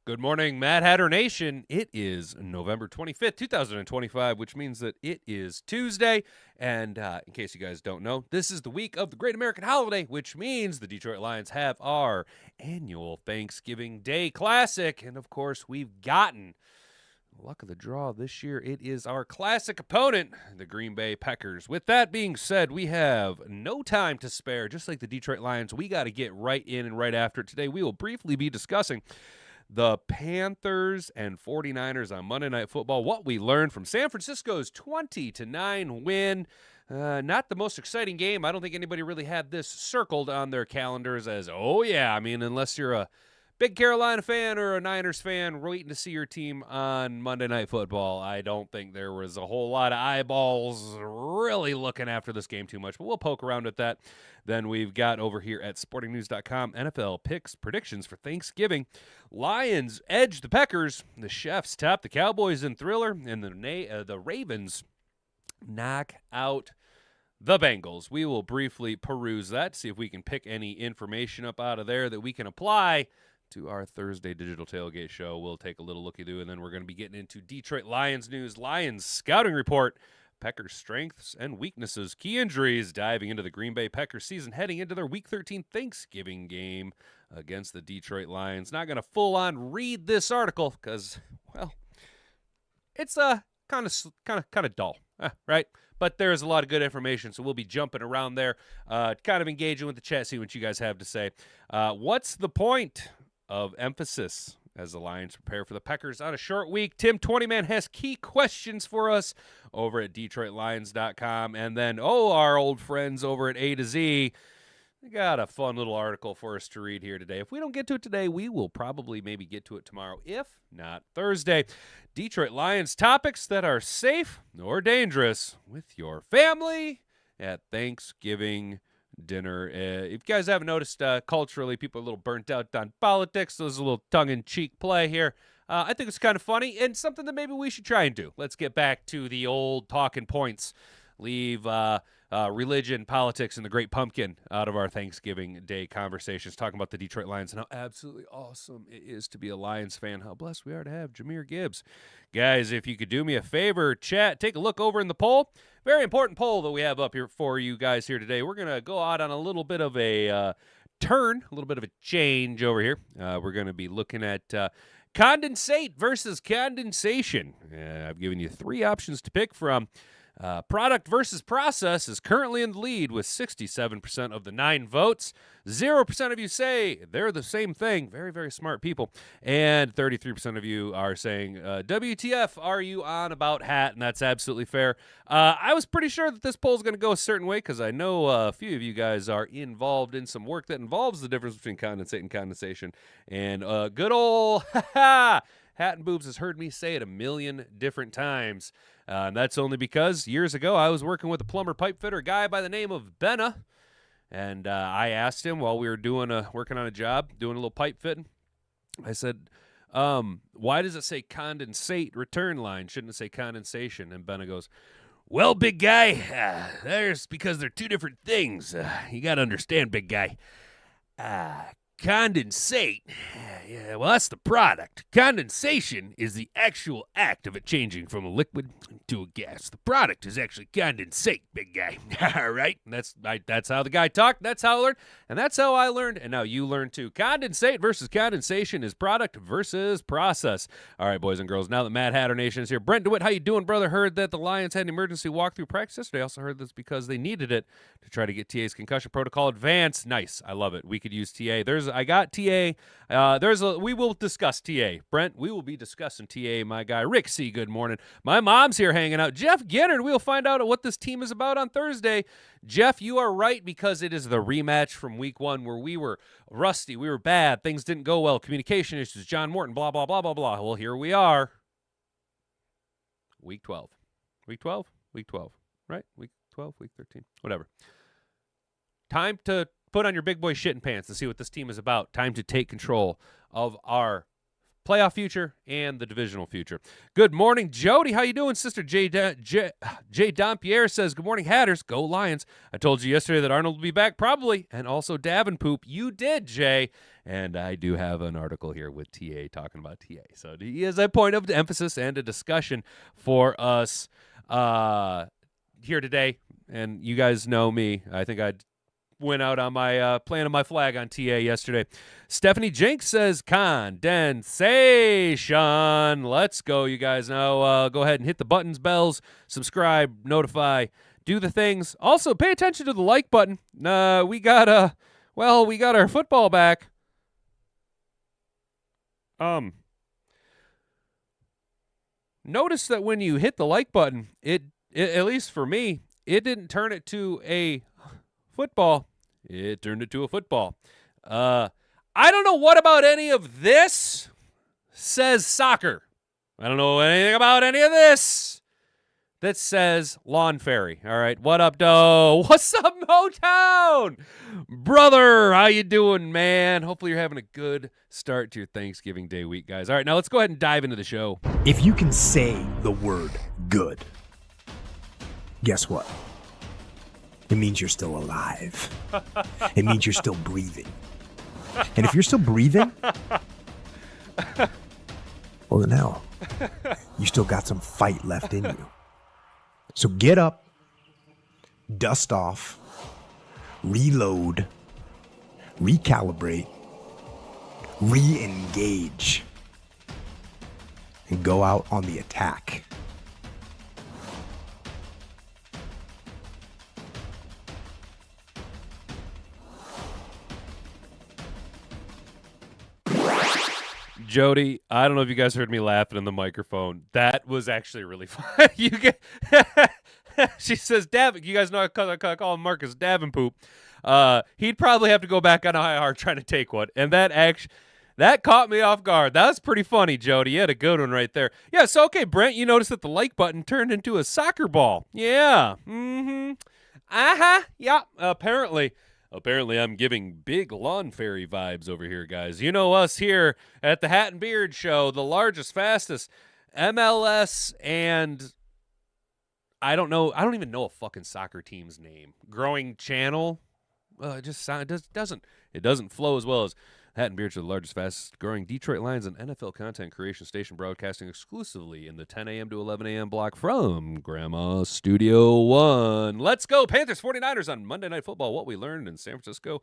Good morning, Mad Hatter Nation. It is November 25th, 2025, which means that it is Tuesday. And in case you guys don't know, this is the week of the Great American Holiday, which means the Detroit Lions have our annual Thanksgiving Day Classic. And of course, we've gotten luck of the draw this year. It is our classic opponent, the Green Bay Peckers. With that being said, we have no time to spare. Just like the Detroit Lions, we got to get right in and right after it. Today, we will briefly be discussing the Panthers and 49ers on Monday Night Football, what we learned from San Francisco's 20-9 win. Not the most exciting game. I don't think anybody really had this circled on their calendars as, oh yeah, I mean, unless you're a big Carolina fan or a Niners fan waiting to see your team on Monday Night Football, I don't think there was a whole lot of eyeballs really looking after this game too much, but we'll poke around at that. Then we've got over here at sportingnews.com, NFL picks, predictions for Thanksgiving. Lions edge the Peckers. The Chefs top the Cowboys in Thriller, and the Ravens knock out the Bengals. We will briefly peruse that, see if we can pick any information up out of there that we can apply to our Thursday digital tailgate show. We'll take a little looky-thoo, and then we're going to be getting into Detroit Lions news, Lions scouting report, Packers strengths and weaknesses, key injuries, diving into the Green Bay Packers season, heading into their Week 13 Thanksgiving game against the Detroit Lions. Not going to full-on read this article because, well, it's kind of dull, right? But there's a lot of good information, so we'll be jumping around there, kind of engaging with the chat, see what you guys have to say. What's the point of emphasis as the Lions prepare for the Peckers on a short week? Tim 20man has key questions for us over at DetroitLions.com. And then, our old friends over at A to Z, they got a fun little article for us to read here today. If we don't get to it today, we will probably maybe get to it tomorrow, if not Thursday. Detroit Lions topics that are safe or dangerous with your family at Thanksgiving dinner. If you guys haven't noticed, culturally, people are a little burnt out on politics. So there's a little tongue-in-cheek play here. I think it's kind of funny and something that maybe we should try and do. Let's get back to the old talking points. Leave religion, politics, and the Great Pumpkin out of our Thanksgiving Day conversations, talking about the Detroit Lions and how absolutely awesome it is to be a Lions fan, how blessed we are to have Jahmyr Gibbs. Guys, if you could do me a favor, chat, take a look over in the poll. Very important poll that we have up here for you guys here today. We're going to go out on a little bit of a turn, a little bit of a change over here. We're going to be looking at condensate versus condensation. I've given you three options to pick from. Product versus process is currently in the lead with 67% of the 9 votes. 0% of you say they're the same thing. Very, very smart people. And 33% of you are saying, WTF are you on about hat? And that's absolutely fair. I was pretty sure that this poll is going to go a certain way because I know a few of you guys are involved in some work that involves the difference between condensate and condensation. And good old hat and boobs has heard me say it a million different times. And that's only because years ago I was working with a plumber pipe fitter, guy by the name of Benna. And I asked him while we were working on a job, doing a little pipe fitting. I said, why does it say condensate return line? Shouldn't it say condensation? And Benna goes, well, big guy, because they're two different things. You got to understand, big guy. Condensate, yeah, well, that's the product. Condensation is the actual act of it changing from a liquid to a gas. The product is actually condensate, big guy. All right? That's how the guy talked. That's how I learned. And that's how I learned. And now you learn too. Condensate versus condensation is product versus process. All right, boys and girls, now that Mad Hatter Nation is here. Brent DeWitt, how you doing, brother? Heard that the Lions had an emergency walkthrough practice yesterday. I also heard this because they needed it to try to get TA's concussion protocol advanced. Nice. I love it. We could use TA. I got TA. We will discuss TA. Brent, we will be discussing TA, my guy. Rick C., good morning. My mom's here hanging out. Jeff Ginnard, we'll find out what this team is about on Thursday. Jeff, you are right because it is the rematch from week 1 where we were rusty, we were bad, things didn't go well, communication issues, John Morton, blah, blah, blah, blah, blah. Well, here we are. Week 12. Week 12? Week 12, right? Week 12, week 13, whatever. Time to put on your big boy shitting pants to see what this team is about. Time to take control of our playoff future and the divisional future. Good morning, Jody. How you doing, Sister Jay Dompierre says, good morning, Hatters. Go Lions. I told you yesterday that Arnold will be back probably, and also Davenpoop. You did, Jay. And I do have an article here with TA talking about TA. So he is a point of emphasis and a discussion for us here today. And you guys know me. I think I went out on my planting my flag on TA yesterday. Stephanie Jenks says condensation. Let's go, you guys. Now go ahead and hit the buttons, bells, subscribe, notify, do the things. Also, pay attention to the like button. We got our football back. Notice that when you hit the like button, it at least for me, it didn't turn it to a football. It turned it to a football. I don't know what about any of this says soccer. I don't know anything about any of this that says lawn fairy. All right, what up, Doe? What's up, Motown? Brother, how you doing, man? Hopefully you're having a good start to your Thanksgiving Day week, guys. All right, now let's go ahead and dive into the show. If you can say the word good, guess what? It means you're still alive. It means you're still breathing. And if you're still breathing, well, then hell, you still got some fight left in you. So get up, dust off, reload, recalibrate, re-engage, and go out on the attack. Jody, I don't know if you guys heard me laughing in the microphone. That was actually really fun. She says, you guys know I call him Marcus Davenpoop. He'd probably have to go back on IR trying to take one. And that caught me off guard. That was pretty funny, Jody. You had a good one right there. Yeah, so, okay, Brent, you noticed that the like button turned into a soccer ball. Yeah. Mm-hmm. Uh-huh. Yeah, apparently I'm giving big lawn fairy vibes over here, guys. You know us here at the Hat and Beard Show, the largest, fastest MLS, and I don't even know a fucking soccer team's name. Growing channel. It doesn't flow as well as Hat and Beard Show, the largest, fastest growing Detroit Lions and NFL content creation station, broadcasting exclusively in the 10 a.m. to 11 a.m. block from Grandma Studio One. Let's go, Panthers 49ers on Monday Night Football. What we learned in San Francisco,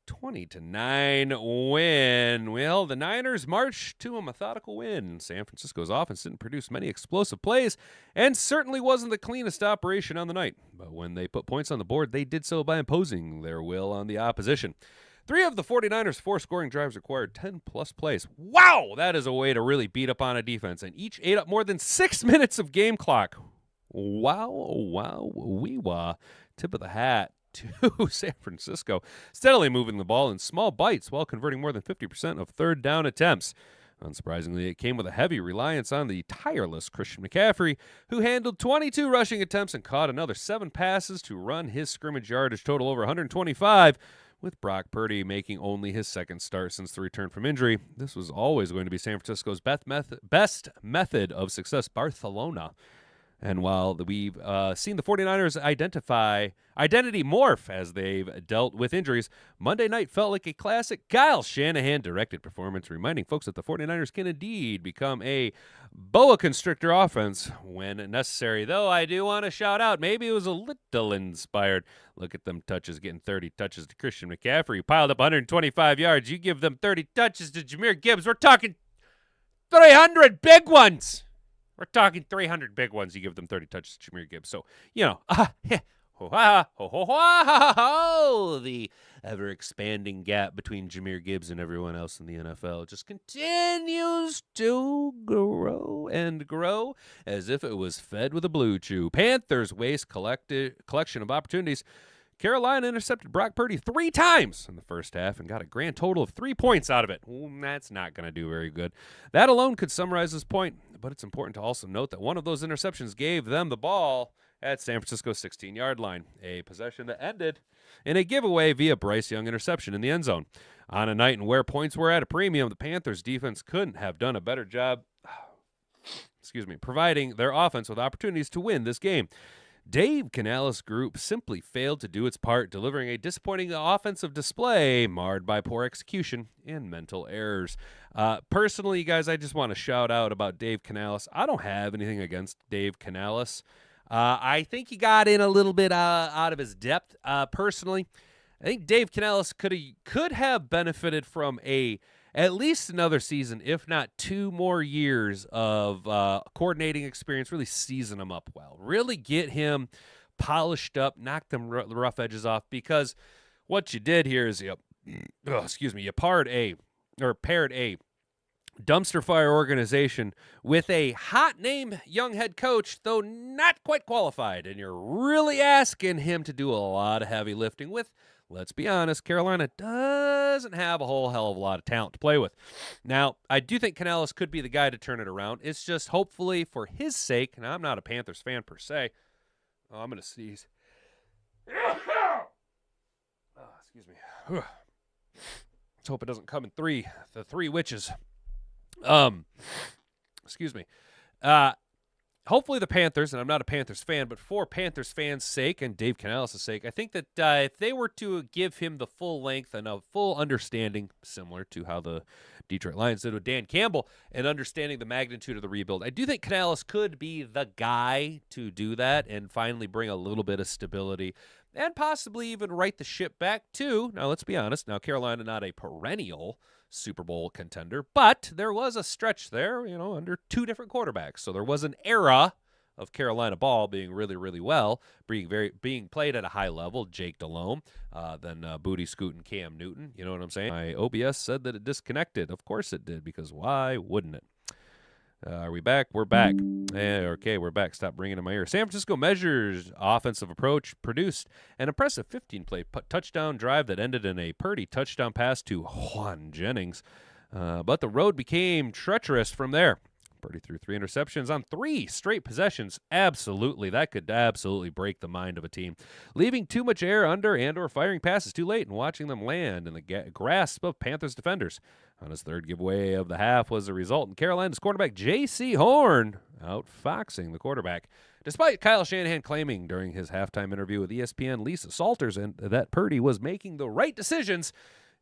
20-9 win. Well, the Niners marched to a methodical win. San Francisco's offense didn't produce many explosive plays and certainly wasn't the cleanest operation on the night. But when they put points on the board, they did so by imposing their will on the opposition. 3 of the 49ers' 4 scoring drives required 10-plus plays. Wow, that is a way to really beat up on a defense, and each ate up more than 6 minutes of game clock. Wow, wee-wah. Tip of the hat to San Francisco, steadily moving the ball in small bites while converting more than 50% of third down attempts. Unsurprisingly, it came with a heavy reliance on the tireless Christian McCaffrey, who handled 22 rushing attempts and caught another 7 passes to run his scrimmage yardage total over 125, with Brock Purdy making only his second start since the return from injury. This was always going to be San Francisco's best method of success, Barcelona. And while we've seen the 49ers identity morph as they've dealt with injuries, Monday night felt like a classic Kyle Shanahan-directed performance, reminding folks that the 49ers can indeed become a boa constrictor offense when necessary. Though I do want to shout out, maybe it was a little inspired. Look at them touches, getting 30 touches to Christian McCaffrey, piled up 125 yards. You give them 30 touches to Jahmyr Gibbs. We're talking 300 big ones. We're talking 300 big ones. You give them 30 touches to Jahmyr Gibbs. So, the ever-expanding gap between Jahmyr Gibbs and everyone else in the NFL just continues to grow and grow as if it was fed with a blue chew. Panthers waste collection of opportunities. Carolina intercepted Brock Purdy 3 times in the first half and got a grand total of 3 points out of it. That's not going to do very good. That alone could summarize this point, but it's important to also note that one of those interceptions gave them the ball at San Francisco's 16-yard line, a possession that ended in a giveaway via Bryce Young interception in the end zone. On a night where points were at a premium, the Panthers' defense couldn't have done a better job providing their offense with opportunities to win this game. Dave Canales' group simply failed to do its part, delivering a disappointing offensive display marred by poor execution and mental errors. Personally, you guys, I just want to shout out about Dave Canales. I don't have anything against Dave Canales. I think he got in a little bit out of his depth. Personally, I think Dave Canales could have benefited from at least another season, if not 2 more years of coordinating experience, really season him up well. Really get him polished up, knock them rough edges off, because what you did here is you paired a dumpster fire organization with a hot name young head coach, though not quite qualified, and you're really asking him to do a lot of heavy lifting with, let's be honest, Carolina doesn't have a whole hell of a lot of talent to play with. Now, I do think Canales could be the guy to turn it around. It's just hopefully for his sake, and I'm not a Panthers fan per se. Oh, I'm going to sneeze. Excuse me. Let's hope it doesn't come in the three witches. Excuse me. Hopefully the Panthers, and I'm not a Panthers fan, but for Panthers fans' sake and Dave Canales' sake, I think that if they were to give him the full length and a full understanding, similar to how the Detroit Lions did with Dan Campbell, and understanding the magnitude of the rebuild, I do think Canales could be the guy to do that and finally bring a little bit of stability and possibly even right the ship back to, now let's be honest, now Carolina not a perennial Super Bowl contender, but there was a stretch there, under 2 different quarterbacks. So there was an era of Carolina ball being really, really well, being played at a high level. Jake Delhomme, then Booty Scoot and Cam Newton. You know what I'm saying? My OBS said that it disconnected. Of course it did, because why wouldn't it? Are we back? We're back. Okay, we're back. Stop ringing in my ear. San Francisco measures offensive approach produced an impressive 15-play touchdown drive that ended in a Purdy touchdown pass to Juan Jennings. But the road became treacherous from there. Purdy threw 3 interceptions on 3 straight possessions. Absolutely. That could absolutely break the mind of a team. Leaving too much air under and or firing passes too late and watching them land in the grasp of Panthers defenders. On his 3rd giveaway of the half was the result, and Carolina's quarterback J.C. Horn outfoxing the quarterback. Despite Kyle Shanahan claiming during his halftime interview with ESPN Lisa Salters and that Purdy was making the right decisions,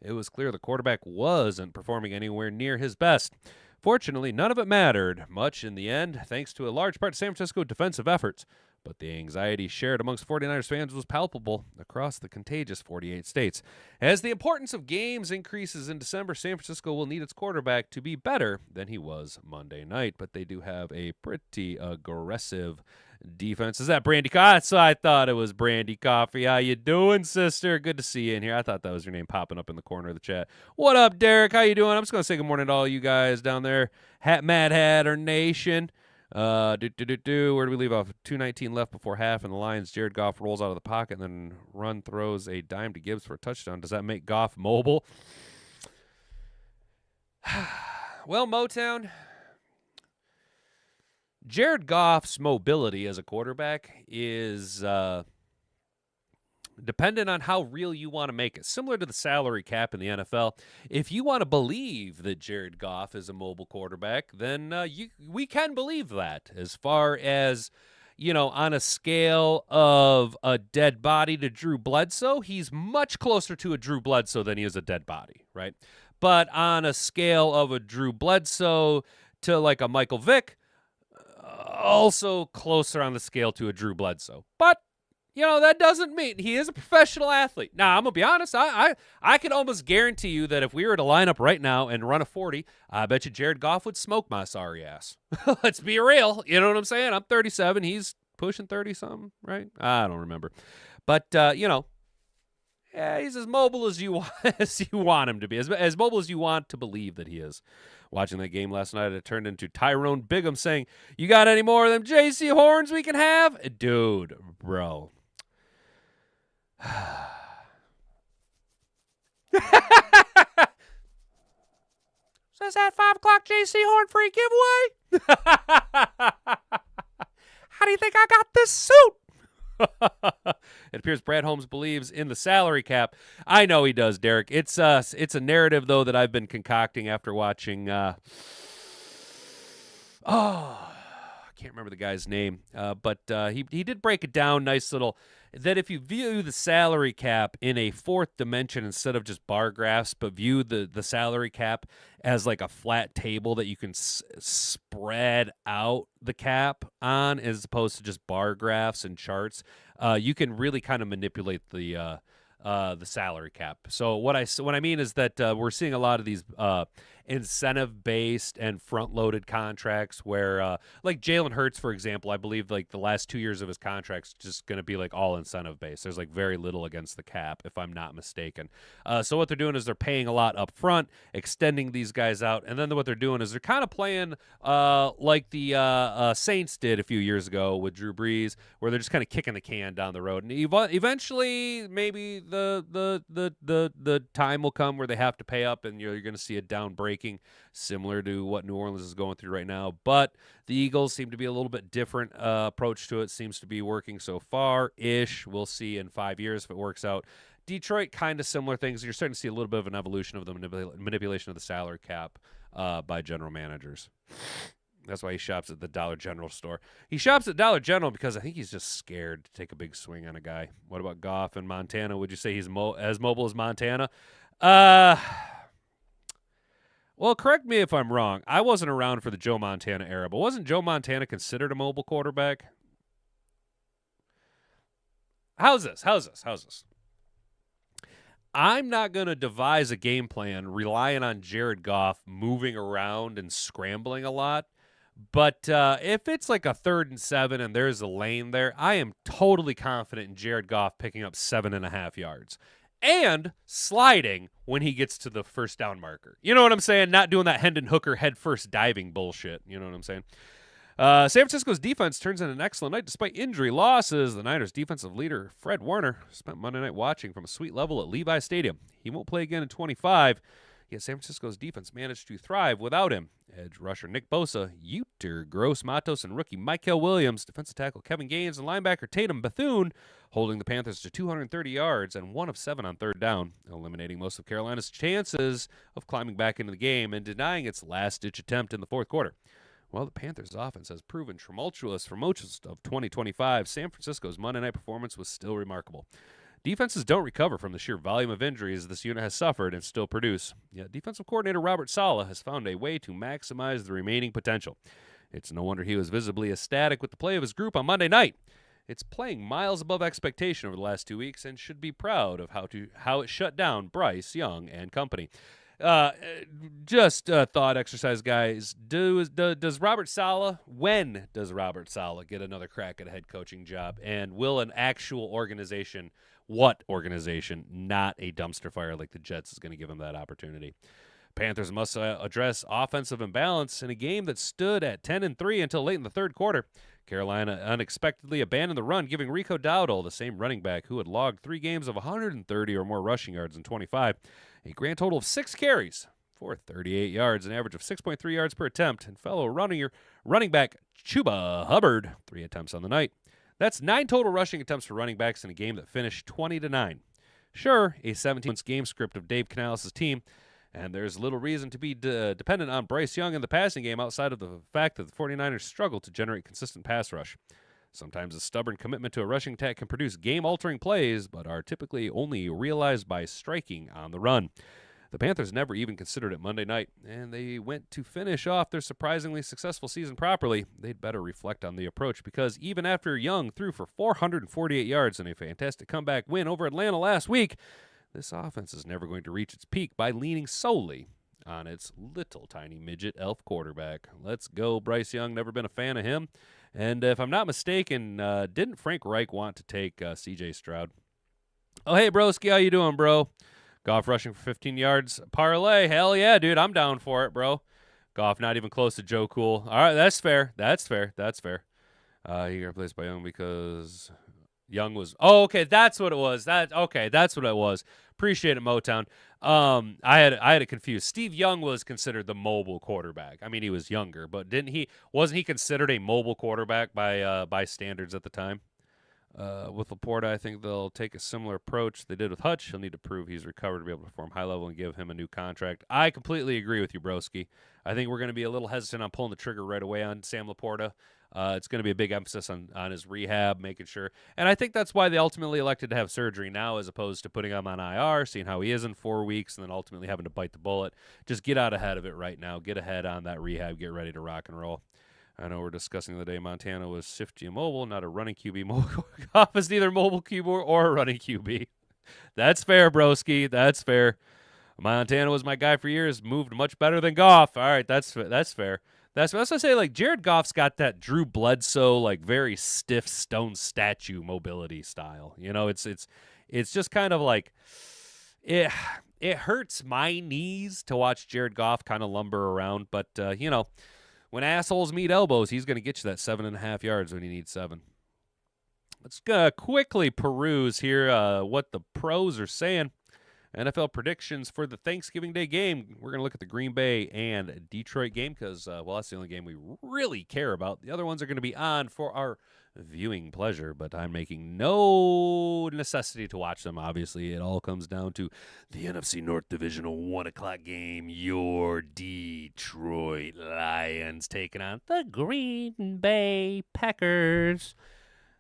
it was clear the quarterback wasn't performing anywhere near his best. Fortunately, none of it mattered much in the end, thanks to a large part of San Francisco defensive efforts. But the anxiety shared amongst 49ers fans was palpable across the contagious 48 states. As the importance of games increases in December, San Francisco will need its quarterback to be better than he was Monday night. But they do have a pretty aggressive defense. Is that Brandy Coffee? So I thought it was Brandy Coffee. How you doing, sister? Good to see you in here. I thought that was your name popping up in the corner of the chat. What up, Derek? How you doing? I'm just going to say good morning to all you guys down there. Mad Hatter Nation. Where do we leave off? 2:19 left before half, and the Lions. Jared Goff rolls out of the pocket and then throws a dime to Gibbs for a touchdown. Does that make Goff mobile? Well, Motown, Jared Goff's mobility as a quarterback is dependent on how real you want to make it. Similar to the salary cap in the NFL, if you want to believe that Jared Goff is a mobile quarterback, then we can believe that. As far as, on a scale of a dead body to Drew Bledsoe, he's much closer to a Drew Bledsoe than he is a dead body, right? But on a scale of a Drew Bledsoe to like a Michael Vick, also closer on the scale to a Drew Bledsoe. But that doesn't mean he is a professional athlete. Now, I'm going to be honest. I can almost guarantee you that if we were to line up right now and run a 40, I bet you Jared Goff would smoke my sorry ass. Let's be real. You know what I'm saying? I'm 37. He's pushing 30-something, right? I don't remember. But, yeah, he's as mobile as you want him to be, as mobile as you want to believe that he is. Watching that game last night, it turned into Tyrone Bigham saying, "You got any more of them J.C. Horns we can have?" Dude, bro. So is that 5 o'clock J.C. Horn free giveaway? How do you think I got this suit? It appears Brad Holmes believes in the salary cap. I know he does, Derek. It's a narrative though that I've been concocting after watching. I can't remember the guy's name, but he did break it down. Nice little that if you view the salary cap in a fourth dimension instead of just bar graphs, but view the salary cap as like a flat table that you can spread out the cap on, as opposed to just bar graphs and charts, you can really kind of manipulate the salary cap. So what I mean is that we're seeing a lot of these incentive-based and front-loaded contracts where, like Jalen Hurts, for example, I believe like the last 2 years of his contract's just going to be like all incentive-based. There's like very little against the cap, if I'm not mistaken. So what they're doing is they're paying a lot up front, extending these guys out, and then what they're doing is they're kind of playing like the Saints did a few years ago with Drew Brees, where they're just kind of kicking the can down the road, and eventually maybe the time will come where they have to pay up, and you're going to see a down breaking, similar to what New Orleans is going through right now. But the Eagles seem to be a little bit different approach to it. Seems to be working so far-ish. We'll see in 5 years if it works out. Detroit, kind of similar things. You're starting to see a little bit of an evolution of the manipulation of the salary cap by general managers. That's why he shops at the Dollar General store. He shops at Dollar General because I think he's just scared to take a big swing on a guy. What about Goff in Montana? Would you say he's as mobile as Montana? Well, correct me if I'm wrong. I wasn't around for the Joe Montana era, but wasn't Joe Montana considered a mobile quarterback? How's this? I'm not going to devise a game plan relying on Jared Goff moving around and scrambling a lot. But if it's like a 3rd and 7 and there's a lane there, I am totally confident in Jared Goff picking up 7.5 yards and sliding when he gets to the first down marker. You know what I'm saying? Not doing that Hendon Hooker head first diving bullshit. You know what I'm saying? San Francisco's defense turns in an excellent night despite injury losses. The Niners' defensive leader, Fred Warner, spent Monday night watching from a suite level at Levi Stadium. He won't play again in 25. Yet San Francisco's defense managed to thrive without him. Edge rusher Nick Bosa, Uter Gross Matos, and rookie Michael Williams, defensive tackle Kevin Gaines, and linebacker Tatum Bethune holding the Panthers to 230 yards and 1 of 7 on 3rd down, eliminating most of Carolina's chances of climbing back into the game and denying its last-ditch attempt in the 4th quarter. While the Panthers' offense has proven tumultuous for most of 2025, San Francisco's Monday night performance was still remarkable. Defenses don't recover from the sheer volume of injuries this unit has suffered and still produce. Yet defensive coordinator Robert Saleh has found a way to maximize the remaining potential. It's no wonder he was visibly ecstatic with the play of his group on Monday night. It's playing miles above expectation over the last 2 weeks and should be proud of how it shut down Bryce Young and company. Just a thought exercise, guys. Does Robert Saleh, when does Robert Saleh get another crack at a head coaching job? And will an actual organization, what organization, not a dumpster fire like the Jets, is going to give him that opportunity? Panthers must address offensive imbalance in a game that stood at 10-3 until late in the 3rd quarter. Carolina unexpectedly abandoned the run, giving Rico Dowdle, the same running back who had logged 3 games of 130 or more rushing yards in 25, a grand total of 6 carries for 38 yards, an average of 6.3 yards per attempt, and fellow running back Chuba Hubbard, 3 attempts on the night. That's 9 total rushing attempts for running backs in a game that finished 20-9. Sure, a 17-month game script of Dave Canales' team, and there's little reason to be dependent on Bryce Young in the passing game outside of the fact that the 49ers struggle to generate consistent pass rush. Sometimes a stubborn commitment to a rushing attack can produce game-altering plays, but are typically only realized by striking on the run. The Panthers never even considered it Monday night, and they went to finish off their surprisingly successful season properly. They'd better reflect on the approach, because even after Young threw for 448 yards in a fantastic comeback win over Atlanta last week, this offense is never going to reach its peak by leaning solely on its little tiny midget elf quarterback. Let's go, Bryce Young. Never been a fan of him. And if I'm not mistaken, didn't Frank Reich want to take C.J. Stroud? Oh, hey, broski, how you doing, bro? Goff rushing for 15 yards. Parlay. Hell yeah, dude. I'm down for it, bro. Goff not even close to Joe Cool. All right, that's fair. He got replaced by Young because Young was. Oh, okay, that's what it was. That's what it was. Appreciate it, Motown. I had it confused. Steve Young was considered the mobile quarterback. I mean, he was younger, but wasn't he considered a mobile quarterback by standards at the time? With Laporta, I think they'll take a similar approach they did with Hutch. He'll need to prove he's recovered to be able to perform high level and give him a new contract. I completely agree with you, broski. I think we're going to be a little hesitant on pulling the trigger right away on Sam Laporta. It's going to be a big emphasis on his rehab, making sure. And I think that's why they ultimately elected to have surgery now as opposed to putting him on IR, seeing how he is in 4 weeks, and then ultimately having to bite the bullet. Just get out ahead of it right now. Get ahead on that rehab. Get ready to rock and roll. I know we're discussing the day Montana was shifty and mobile, not a running QB. Goff is neither mobile QB or a running QB. That's fair, broski. That's fair. Montana was my guy for years. Moved much better than Goff. All right, that's fair. That's what I say. Like Jared Goff's got that Drew Bledsoe, like very stiff stone statue mobility style. You know, it's just kind of like it. It hurts my knees to watch Jared Goff kind of lumber around, but you know. When assholes meet elbows, he's going to get you that 7.5 yards when you need 7. Let's quickly peruse here what the pros are saying. NFL predictions for the Thanksgiving Day game. We're going to look at the Green Bay and Detroit game because, well, that's the only game we really care about. The other ones are going to be on for our viewing pleasure, but I'm making no necessity to watch them. Obviously, it all comes down to the NFC North Divisional 1 o'clock game. Your Detroit Lions taking on the Green Bay Packers.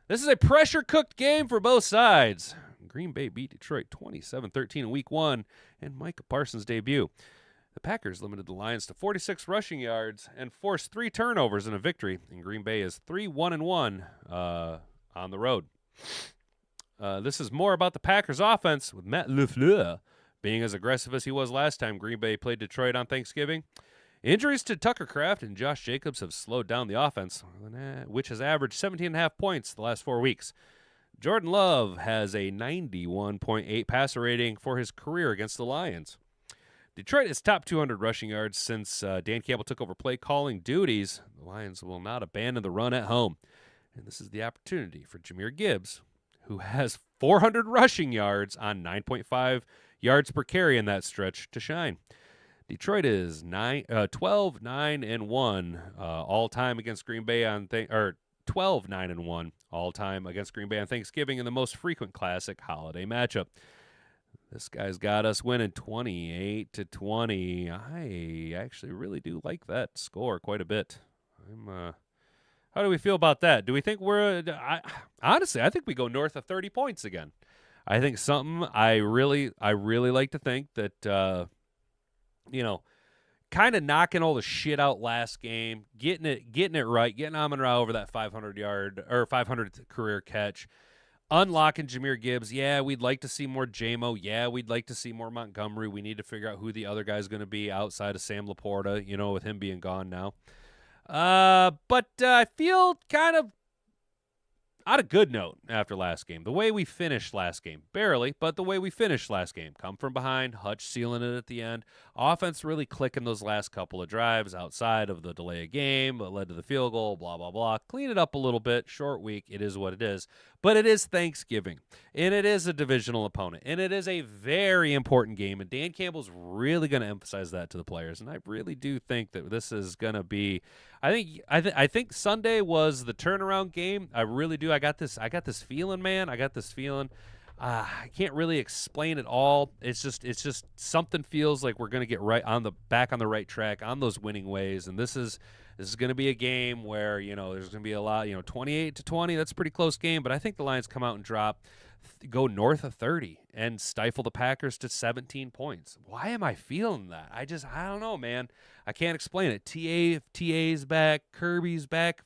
This is a pressure-cooked game for both sides. Green Bay beat Detroit 27-13 in Week 1 and Micah Parsons' debut. The Packers limited the Lions to 46 rushing yards and forced 3 turnovers in a victory, and Green Bay is 3-1-1 on the road. This is more about the Packers' offense, with Matt LaFleur being as aggressive as he was last time Green Bay played Detroit on Thanksgiving. Injuries to Tucker Kraft and Josh Jacobs have slowed down the offense, which has averaged 17.5 points the last 4 weeks. Jordan Love has a 91.8 passer rating for his career against the Lions. Detroit is top 200 rushing yards since Dan Campbell took over play calling duties. The Lions will not abandon the run at home. And this is the opportunity for Jahmyr Gibbs, who has 400 rushing yards on 9.5 yards per carry in that stretch, to shine. Detroit is 12-9-1 all time against Green Bay on 12-9-1 all time against Green Bay on Thanksgiving in the most frequent classic holiday matchup. This guy's got us winning 28-20. I actually really do like that score quite a bit. How do we feel about that? Do we think honestly, I think we go north of 30 points again. I think something I really like to think that kind of knocking all the shit out last game, getting it right, getting Amon-Ra over that 500 career catch, unlocking Jahmyr Gibbs. Yeah, we'd like to see more J-Mo. Yeah, we'd like to see more Montgomery. We need to figure out who the other guy's going to be outside of Sam Laporta, with him being gone now. But I feel kind of on a good note after last game. The way we finished last game, barely, but the way we finished last game. Come from behind, Hutch sealing it at the end. Offense really clicking those last couple of drives outside of the delay of game that led to the field goal, blah, blah, blah. Clean it up a little bit. Short week. It is what it is. But it is Thanksgiving, and it is a divisional opponent, and it is a very important game, and Dan Campbell's really going to emphasize that to the players, and I really do think that this is going to be I think Sunday was the turnaround game. I really do. I got this feeling, man. I got this feeling. I can't really explain it all. It's just something feels like we're going to get back on the right track on those winning ways, and this is going to be a game where there's going to be a lot. 28-20. That's a pretty close game, but I think the Lions come out and go north of 30 and stifle the Packers to 17 points. Why am I feeling that? I don't know, man. I can't explain it. TA's back, Kirby's back,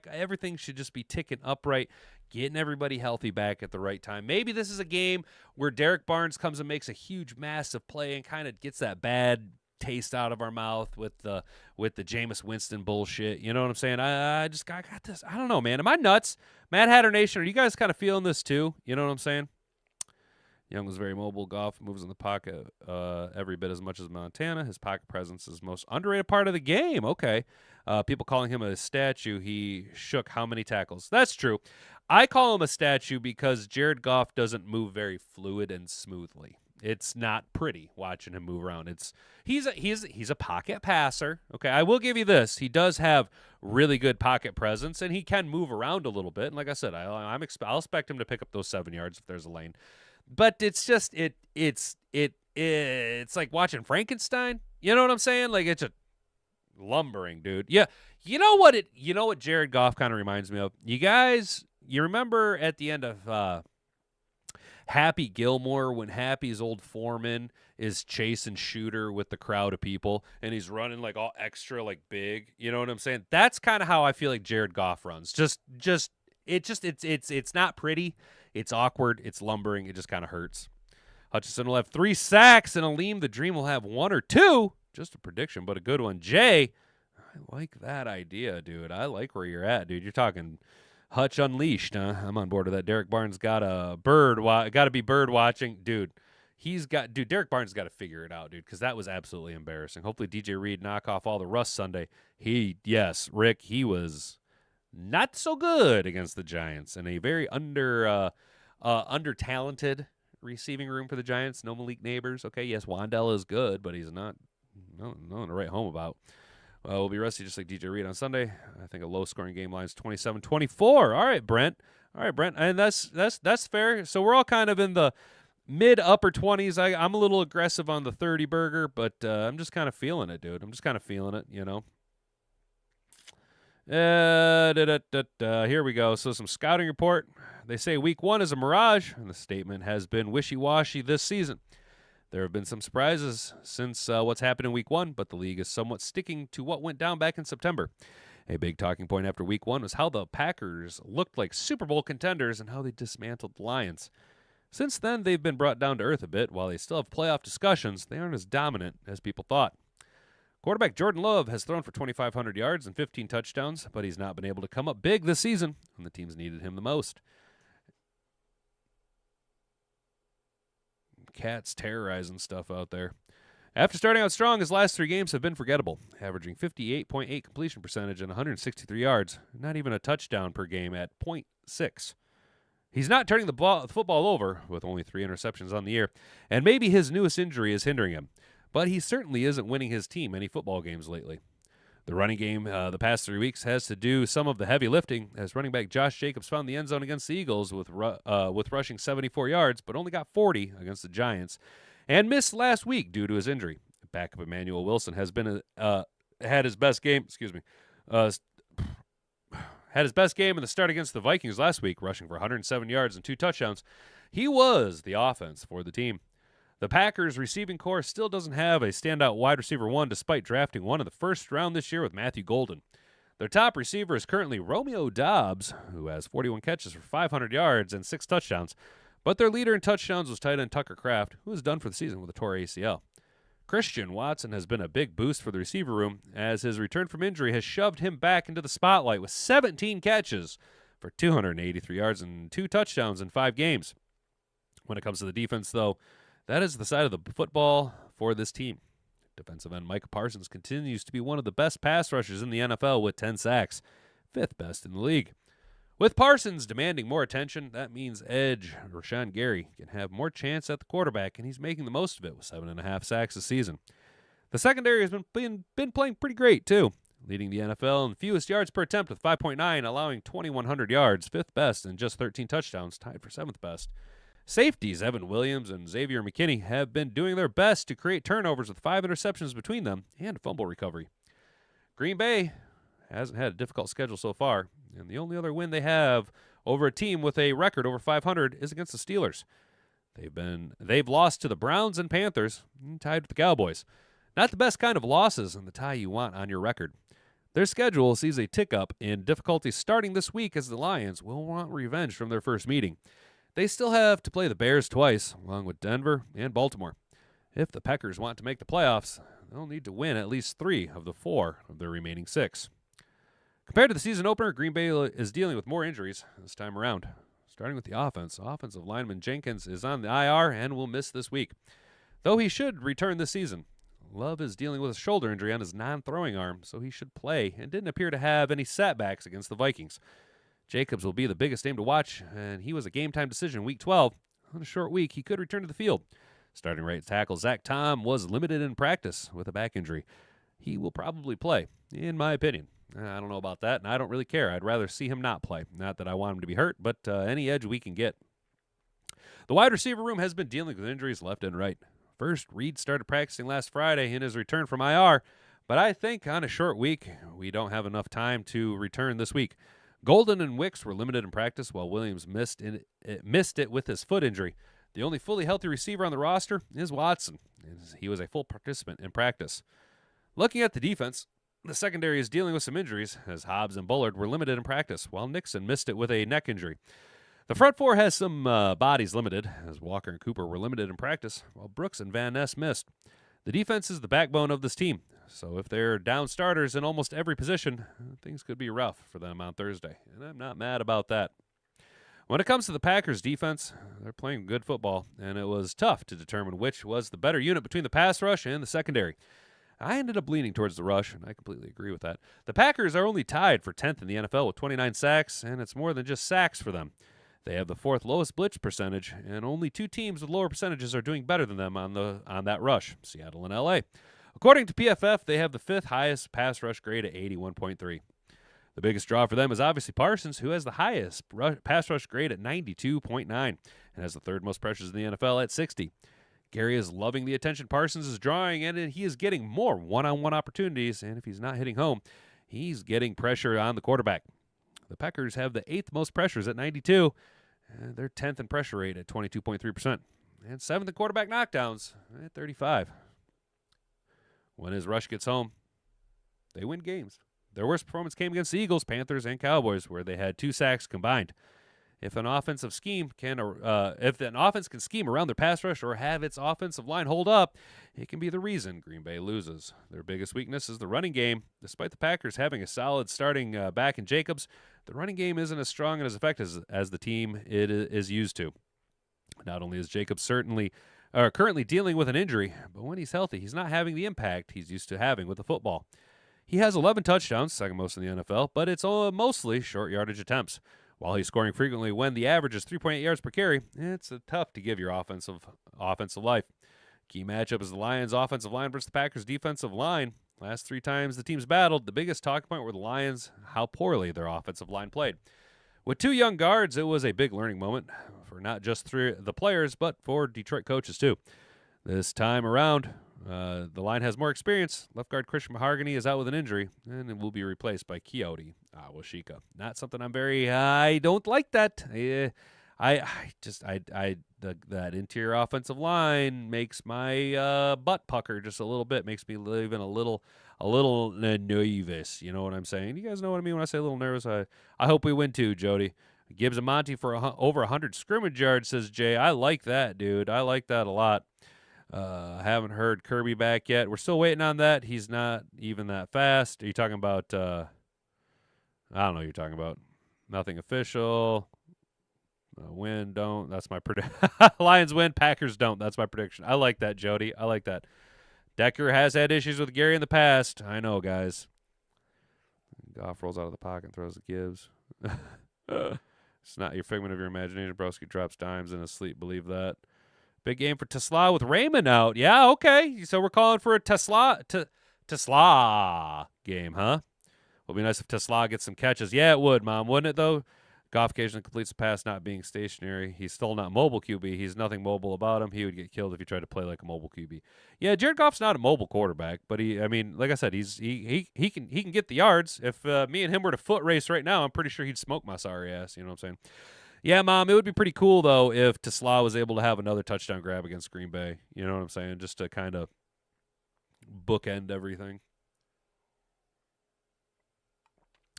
everything should just be ticking upright, getting everybody healthy back at the right time. Maybe this is a game where Derek Barnes comes and makes a huge, massive play and kind of gets that bad taste out of our mouth with the Jameis Winston bullshit. You know what I'm saying? I got this. I don't know, man. Am I nuts? Mad Hatter Nation, are you guys kind of feeling this too? You know what I'm saying? Young was very mobile. Goff moves in the pocket every bit as much as Montana. His pocket presence is the most underrated part of the game. Okay. People calling him a statue. He shook how many tackles? That's true. I call him a statue because Jared Goff doesn't move very fluid and smoothly. It's not pretty watching him move around. He's a pocket passer. Okay, I will give you this. He does have really good pocket presence, and he can move around a little bit. And like I said, I'll expect him to pick up those 7 yards if there's a lane. But it's just it's like watching Frankenstein. You know what I'm saying? Like it's a lumbering, dude. Yeah. You know what Jared Goff kind of reminds me of? You remember at the end of Happy Gilmore when Happy's old foreman is chasing Shooter with the crowd of people and he's running like all extra like big. You know what I'm saying? That's kind of how I feel like Jared Goff runs. It's not pretty. It's awkward. It's lumbering. It just kind of hurts. Hutchinson will have 3 sacks, and Aleem the Dream will have 1 or 2. Just a prediction, but a good one. Jay, I like that idea, dude. I like where you're at, dude. You're talking Hutch Unleashed, huh? I'm on board with that. Derek Barnes got to be bird watching, dude. Derek Barnes got to figure it out, dude, because that was absolutely embarrassing. Hopefully DJ Reed knock off all the rust Sunday. Rick, he was not so good against the Giants in a very under talented receiving room for the Giants. No Malik Neighbors. Okay, yes, Wandell is good, but he's not nothing to write home about. We'll be rusty just like DJ Reed on Sunday. I think a low-scoring game line is 27-24. All right, Brent. And that's fair. So we're all kind of in the mid-upper 20s. I'm a little aggressive on the 30 burger, but I'm just kind of feeling it, dude. I'm just kind of feeling it, you know. Here we go. So some scouting report. They say week 1 is a mirage, and the statement has been wishy-washy this season. There have been some surprises since what's happened in week 1, but the league is somewhat sticking to what went down back in September. A big talking point after week 1 was how the Packers looked like Super Bowl contenders and how they dismantled the Lions. Since then, they've been brought down to earth a bit. While they still have playoff discussions, they aren't as dominant as people thought. Quarterback Jordan Love has thrown for 2,500 yards and 15 touchdowns, but he's not been able to come up big this season when the teams needed him the most. Cats terrorizing stuff out there. After starting out strong, his last 3 games have been forgettable, averaging 58.8 completion percentage and 163 yards, not even a touchdown per game at .6. He's not turning the football over with only 3 interceptions on the year, and maybe his newest injury is hindering him, but he certainly isn't winning his team any football games lately. The running game the past 3 weeks has to do some of the heavy lifting, as running back Josh Jacobs found the end zone against the Eagles with rushing 74 yards, but only got 40 against the Giants, and missed last week due to his injury. Backup Emmanuel Wilson has been had his best game. Had his best game in the start against the Vikings last week, rushing for 107 yards and 2 touchdowns. He was the offense for the team. The Packers receiving corps still doesn't have a standout wide receiver 1 despite drafting one in the first round this year with Matthew Golden. Their top receiver is currently Romeo Doubs, who has 41 catches for 500 yards and 6 touchdowns, but their leader in touchdowns was tight end Tucker Kraft, who is done for the season with a torn ACL. Christian Watson has been a big boost for the receiver room, as his return from injury has shoved him back into the spotlight with 17 catches for 283 yards and 2 touchdowns in 5 games. When it comes to the defense, though, that is the side of the football for this team. Defensive end Micah Parsons continues to be one of the best pass rushers in the NFL with 10 sacks, 5th best in the league. With Parsons demanding more attention, that means edge Rashawn Gary can have more chance at the quarterback, and he's making the most of it with 7.5 sacks this season. The secondary has been playing pretty great, too, leading the NFL in fewest yards per attempt with 5.9, allowing 2,100 yards, 5th best, and just 13 touchdowns, tied for 7th best. Safeties Evan Williams and Xavier McKinney have been doing their best to create turnovers with 5 interceptions between them and fumble recovery. Green Bay hasn't had a difficult schedule so far, and the only other win they have over a team with a record over 500 is against the Steelers. They've lost to the Browns and Panthers, and tied with the Cowboys. Not the best kind of losses and the tie you want on your record. Their schedule sees a tick-up in difficulty starting this week as the Lions will want revenge from their first meeting. They still have to play the Bears twice, along with Denver and Baltimore. If the Peckers want to make the playoffs, they'll need to win at least 3 of the 4 of their remaining 6. Compared to the season opener, Green Bay is dealing with more injuries this time around. Starting with the offense, offensive lineman Jenkins is on the IR and will miss this week, though he should return this season. Love is dealing with a shoulder injury on his non-throwing arm, so he should play and didn't appear to have any setbacks against the Vikings. Jacobs will be the biggest name to watch, and he was a game-time decision in Week 12. On a short week, he could return to the field. Starting right tackle Zach Tom was limited in practice with a back injury. He will probably play, in my opinion. I don't know about that, and I don't really care. I'd rather see him not play. Not that I want him to be hurt, but any edge we can get. The wide receiver room has been dealing with injuries left and right. First, Reed started practicing last Friday in his return from IR, but I think on a short week, we don't have enough time to return this week. Golden and Wicks were limited in practice, while Williams missed it with his foot injury. The only fully healthy receiver on the roster is Watson. He was a full participant in practice. Looking at the defense, the secondary is dealing with some injuries, as Hobbs and Bullard were limited in practice, while Nixon missed it with a neck injury. The front four has some bodies limited, as Walker and Cooper were limited in practice, while Brooks and Van Ness missed. The defense is the backbone of this team, so if they're down starters in almost every position, things could be rough for them on Thursday, and I'm not mad about that. When it comes to the Packers' defense, they're playing good football, and it was tough to determine which was the better unit between the pass rush and the secondary. I ended up leaning towards the rush, and I completely agree with that. The Packers are only tied for 10th in the NFL with 29 sacks, and it's more than just sacks for them. They have the fourth lowest blitz percentage, and only two teams with lower percentages are doing better than them on that rush, Seattle and LA. According to PFF, they have the fifth highest pass rush grade at 81.3. The biggest draw for them is obviously Parsons, who has the highest pass rush grade at 92.9 and has the third most pressures in the NFL at 60. Gary is loving the attention Parsons is drawing, and he is getting more one-on-one opportunities, and if he's not hitting home, he's getting pressure on the quarterback. The Peckers have the eighth most pressures at 92, and they're 10th in pressure rate at 22.3%, and 7th in quarterback knockdowns at 35. When his rush gets home, they win games. Their worst performance came against the Eagles, Panthers, and Cowboys, where they had 2 sacks combined. If an offense can scheme around their pass rush or have its offensive line hold up, it can be the reason Green Bay loses. Their biggest weakness is the running game. Despite the Packers having a solid starting back in Jacobs, the running game isn't as strong and as effective as the team it is used to. Not only is Jacobs currently dealing with an injury, but when he's healthy, he's not having the impact he's used to having with the football. He has 11 touchdowns, second most in the NFL, but it's mostly short yardage attempts. While he's scoring frequently when the average is 3.8 yards per carry, it's tough to give your offensive life. Key matchup is the Lions' offensive line versus the Packers' defensive line. Last 3 times the teams battled, the biggest talking point were the Lions, how poorly their offensive line played. With 2 young guards, it was a big learning moment for not just the players, but for Detroit coaches too. This time around, the line has more experience. Left guard Christian Mahogany is out with an injury, and it will be replaced by Keoti Awashika. Not something I don't like that. That interior offensive line makes my butt pucker just a little bit. Makes me even a little nervous. You know what I'm saying? You guys know what I mean when I say a little nervous. I hope we win too, Jody. Gibbs and Monty for over 100 scrimmage yards, says Jay. I like that, dude. I like that a lot. Haven't heard Kirby back yet. We're still waiting on that. He's not even that fast. Are you talking about, I don't know what you're talking about. Nothing official. Win, don't. That's my prediction. Lions win, Packers don't. That's my prediction. I like that, Jody. I like that. Decker has had issues with Gary in the past. I know, guys. Goff rolls out of the pocket and throws to Gibbs. It's not your figment of your imagination. Broski drops dimes in his sleep. Believe that. Big game for Tesla with Raymond out. Yeah, okay. So we're calling for a Tesla game, huh? Will be nice if Tesla gets some catches. Yeah, it would, Mom, wouldn't it, though? Goff occasionally completes the pass not being stationary. He's still not mobile QB. He's nothing mobile about him. He would get killed if he tried to play like a mobile QB. Yeah, Jared Goff's not a mobile quarterback, but like I said, he can get the yards. If me and him were to foot race right now, I'm pretty sure he'd smoke my sorry ass. You know what I'm saying? Yeah, Mom, it would be pretty cool, though, if Tesla was able to have another touchdown grab against Green Bay. You know what I'm saying? Just to kind of bookend everything.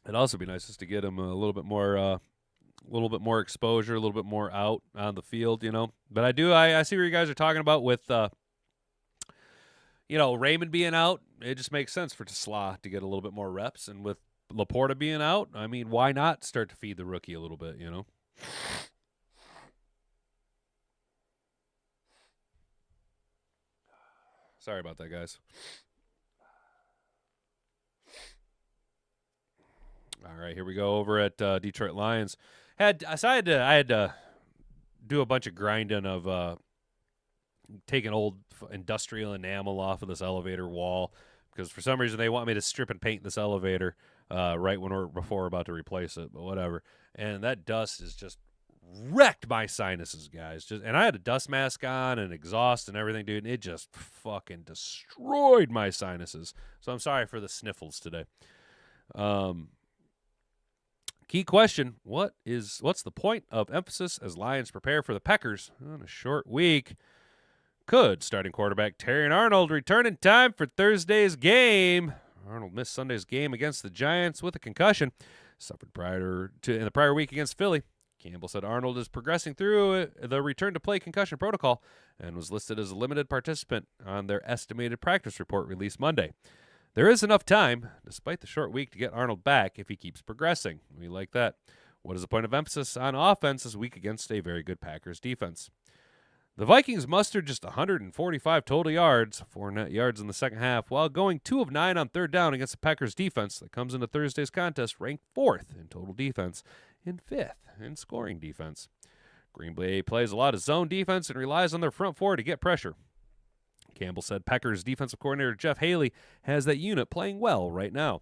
It'd also be nice just to get him a little bit more exposure, a little bit more out on the field, you know. But I see what you guys are talking about with, Raymond being out. It just makes sense for Tesla to get a little bit more reps. And with Laporta being out, I mean, why not start to feed the rookie a little bit, you know? Sorry about that, guys. All right, here we go over at Detroit Lions. I had to do a bunch of grinding of taking old industrial enamel off of this elevator wall because for some reason they want me to strip and paint this elevator right before we're about to replace it, but whatever. And that dust is just wrecked my sinuses, guys. And I had a dust mask on and exhaust and everything, dude, and it just fucking destroyed my sinuses. So I'm sorry for the sniffles today. Key question, what's the point of emphasis as Lions prepare for the Peckers on a short week? Could starting quarterback Terry Arnold return in time for Thursday's game? Arnold missed Sunday's game against the Giants with a concussion, suffered in the prior week against Philly. Campbell said Arnold is progressing through the return-to-play concussion protocol and was listed as a limited participant on their estimated practice report released Monday. There is enough time, despite the short week, to get Arnold back if he keeps progressing. We like that. What is the point of emphasis on offense this week against a very good Packers defense? The Vikings mustered just 145 total yards, 4 net yards in the second half, while going 2 of 9 on third down against the Packers defense that comes into Thursday's contest ranked 4th in total defense and 5th in scoring defense. Green Bay plays a lot of zone defense and relies on their front four to get pressure. Campbell said Packers defensive coordinator Jeff Haley has that unit playing well right now.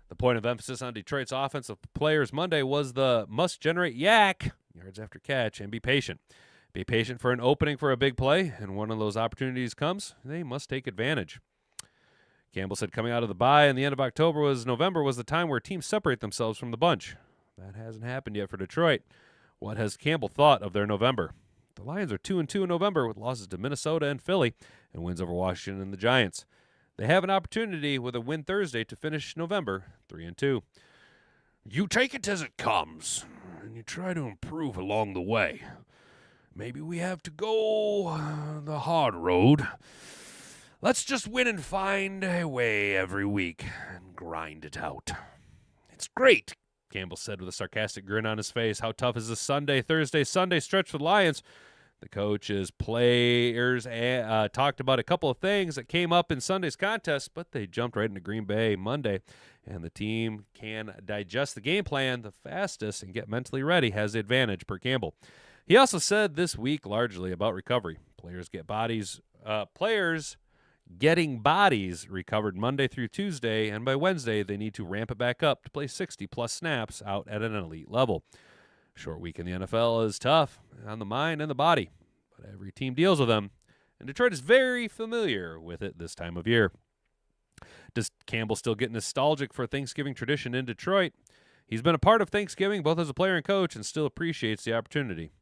The point of emphasis on Detroit's offensive players Monday was the must generate yak, yards after catch, and be patient. Be patient for an opening for a big play, and when one of those opportunities comes, they must take advantage. Campbell said coming out of the bye and the end of November was the time where teams separate themselves from the bunch. That hasn't happened yet for Detroit. What has Campbell thought of their November? The Lions are 2-2 in November with losses to Minnesota and Philly and wins over Washington and the Giants. They have an opportunity with a win Thursday to finish November 3-2. You take it as it comes, and you try to improve along the way. Maybe we have to go the hard road. Let's just win and find a way every week and grind it out. It's great, Campbell said with a sarcastic grin on his face. How tough is this Thursday, Sunday stretch for the Lions? The coaches, players talked about a couple of things that came up in Sunday's contest, but they jumped right into Green Bay Monday, and the team can digest the game plan the fastest and get mentally ready has the advantage per Campbell. He also said this week largely about recovery. Players getting bodies recovered Monday through Tuesday, and by Wednesday they need to ramp it back up to play 60-plus snaps out at an elite level. Short week in the NFL is tough on the mind and the body, but every team deals with them, and Detroit is very familiar with it this time of year. Does Campbell still get nostalgic for Thanksgiving tradition in Detroit? He's been a part of Thanksgiving both as a player and coach and still appreciates the opportunity.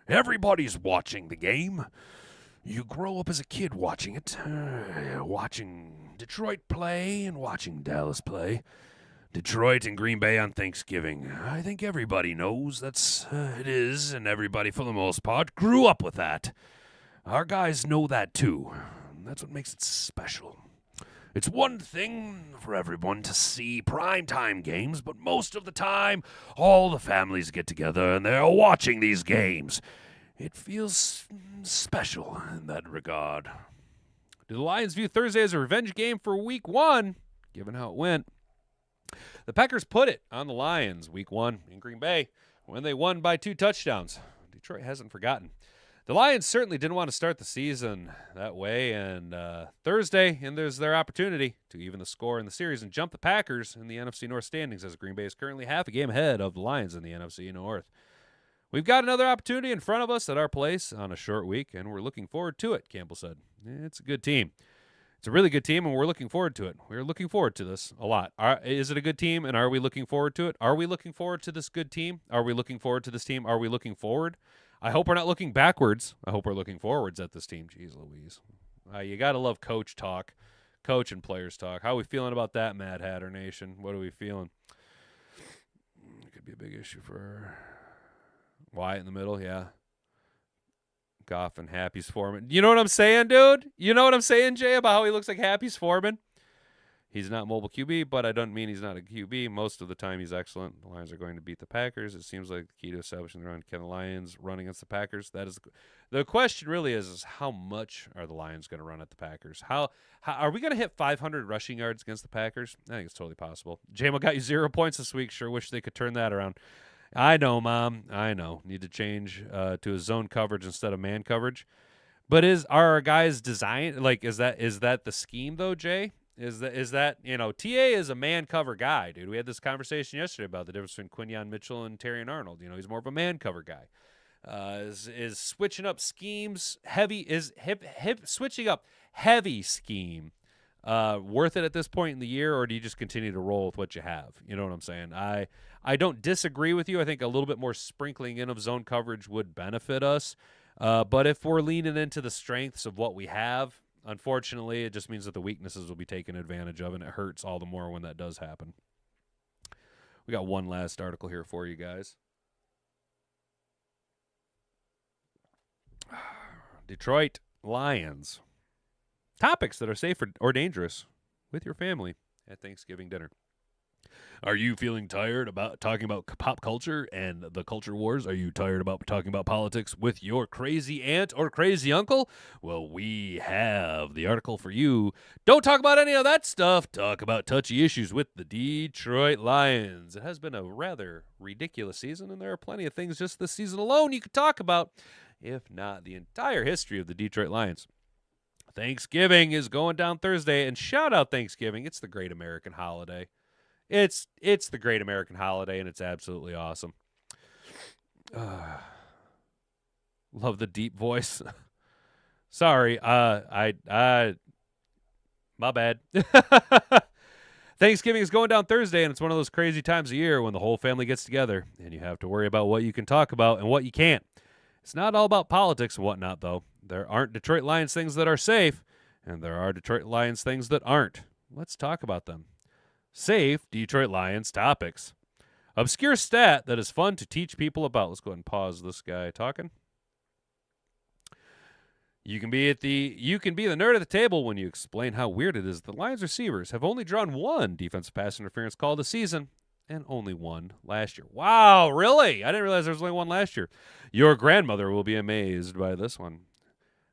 Everybody's watching the game. You grow up as a kid watching it, watching Detroit play and watching Dallas play. Detroit and Green Bay on Thanksgiving. I think everybody knows that's it is, and everybody, for the most part, grew up with that. Our guys know that, too. That's what makes it special. It's one thing for everyone to see primetime games, but most of the time, all the families get together and they're watching these games. It feels special in that regard. Do the Lions view Thursday as a revenge game for Week 1, given how it went? The Packers put it on the Lions Week 1 in Green Bay when they won by 2 touchdowns. Detroit hasn't forgotten. The Lions certainly didn't want to start the season that way, and Thursday, and there's their opportunity to even the score in the series and jump the Packers in the NFC North standings, as Green Bay is currently half a game ahead of the Lions in the NFC North. We've got another opportunity in front of us at our place on a short week, and we're looking forward to it, Campbell said. It's a good team. It's a really good team, and we're looking forward to it. We're looking forward to this a lot. Is it a good team, and are we looking forward to it? Are we looking forward to this good team? Are we looking forward to this team? Are we looking forward? I hope we're not looking backwards. I hope we're looking forwards at this team. Jeez Louise. You got to love coach talk, coach and players talk. How are we feeling about that, Mad Hatter Nation? What are we feeling? It could be a big issue for Wyatt in the middle, yeah. Goff and Happy's Foreman. You know what I'm saying, dude? You know what I'm saying, Jay, about how he looks like Happy's Foreman? He's not mobile QB, but I don't mean he's not a QB. Most of the time, he's excellent. The Lions are going to beat the Packers. It seems like the key to establishing the run. Can the Lions run against the Packers? That is the question. Really is how much are the Lions going to run at the Packers? How are we going to hit 500 rushing yards against the Packers? I think it's totally possible. JMO got you 0 points this week. Sure wish they could turn that around. I know, Mom. I know. Need to change to a zone coverage instead of man coverage. But are our guys designed like is that the scheme though, Jay? Is that TA is a man cover guy, dude. We had this conversation yesterday about the difference between Quinyon Mitchell and Terrion Arnold. He's more of a man cover guy. Is switching up schemes heavy is hip switching up heavy scheme worth it at this point in the year, or do you just continue to roll with what you have? You know what I'm saying? I don't disagree with you. I think a little bit more sprinkling in of zone coverage would benefit us. But if we're leaning into the strengths of what we have, unfortunately, it just means that the weaknesses will be taken advantage of, and it hurts all the more when that does happen. We got one last article here for you guys. Detroit Lions. Topics that are safe or dangerous with your family at Thanksgiving dinner. Are you feeling tired about talking about pop culture and the culture wars? Are you tired about talking about politics with your crazy aunt or crazy uncle? Well, we have the article for you. Don't talk about any of that stuff. Talk about touchy issues with the Detroit Lions. It has been a rather ridiculous season, and there are plenty of things just this season alone you could talk about, if not the entire history of the Detroit Lions. Thanksgiving is going down Thursday, and shout out Thanksgiving. It's the great American holiday. It's the great American holiday, and it's absolutely awesome. Love the deep voice. Sorry, my bad. Thanksgiving is going down Thursday, and it's one of those crazy times of year when the whole family gets together, and you have to worry about what you can talk about and what you can't. It's not all about politics and whatnot, though. There aren't Detroit Lions things that are safe, and there are Detroit Lions things that aren't. Let's talk about them. Safe Detroit Lions topics. Obscure stat that is fun to teach people about. Let's go ahead and pause this guy talking. You can be the nerd at the table when you explain how weird it is the Lions receivers have only drawn one defensive pass interference call this season, and only one last year. Wow, really? I didn't realize there was only one last year. Your grandmother will be amazed by this one.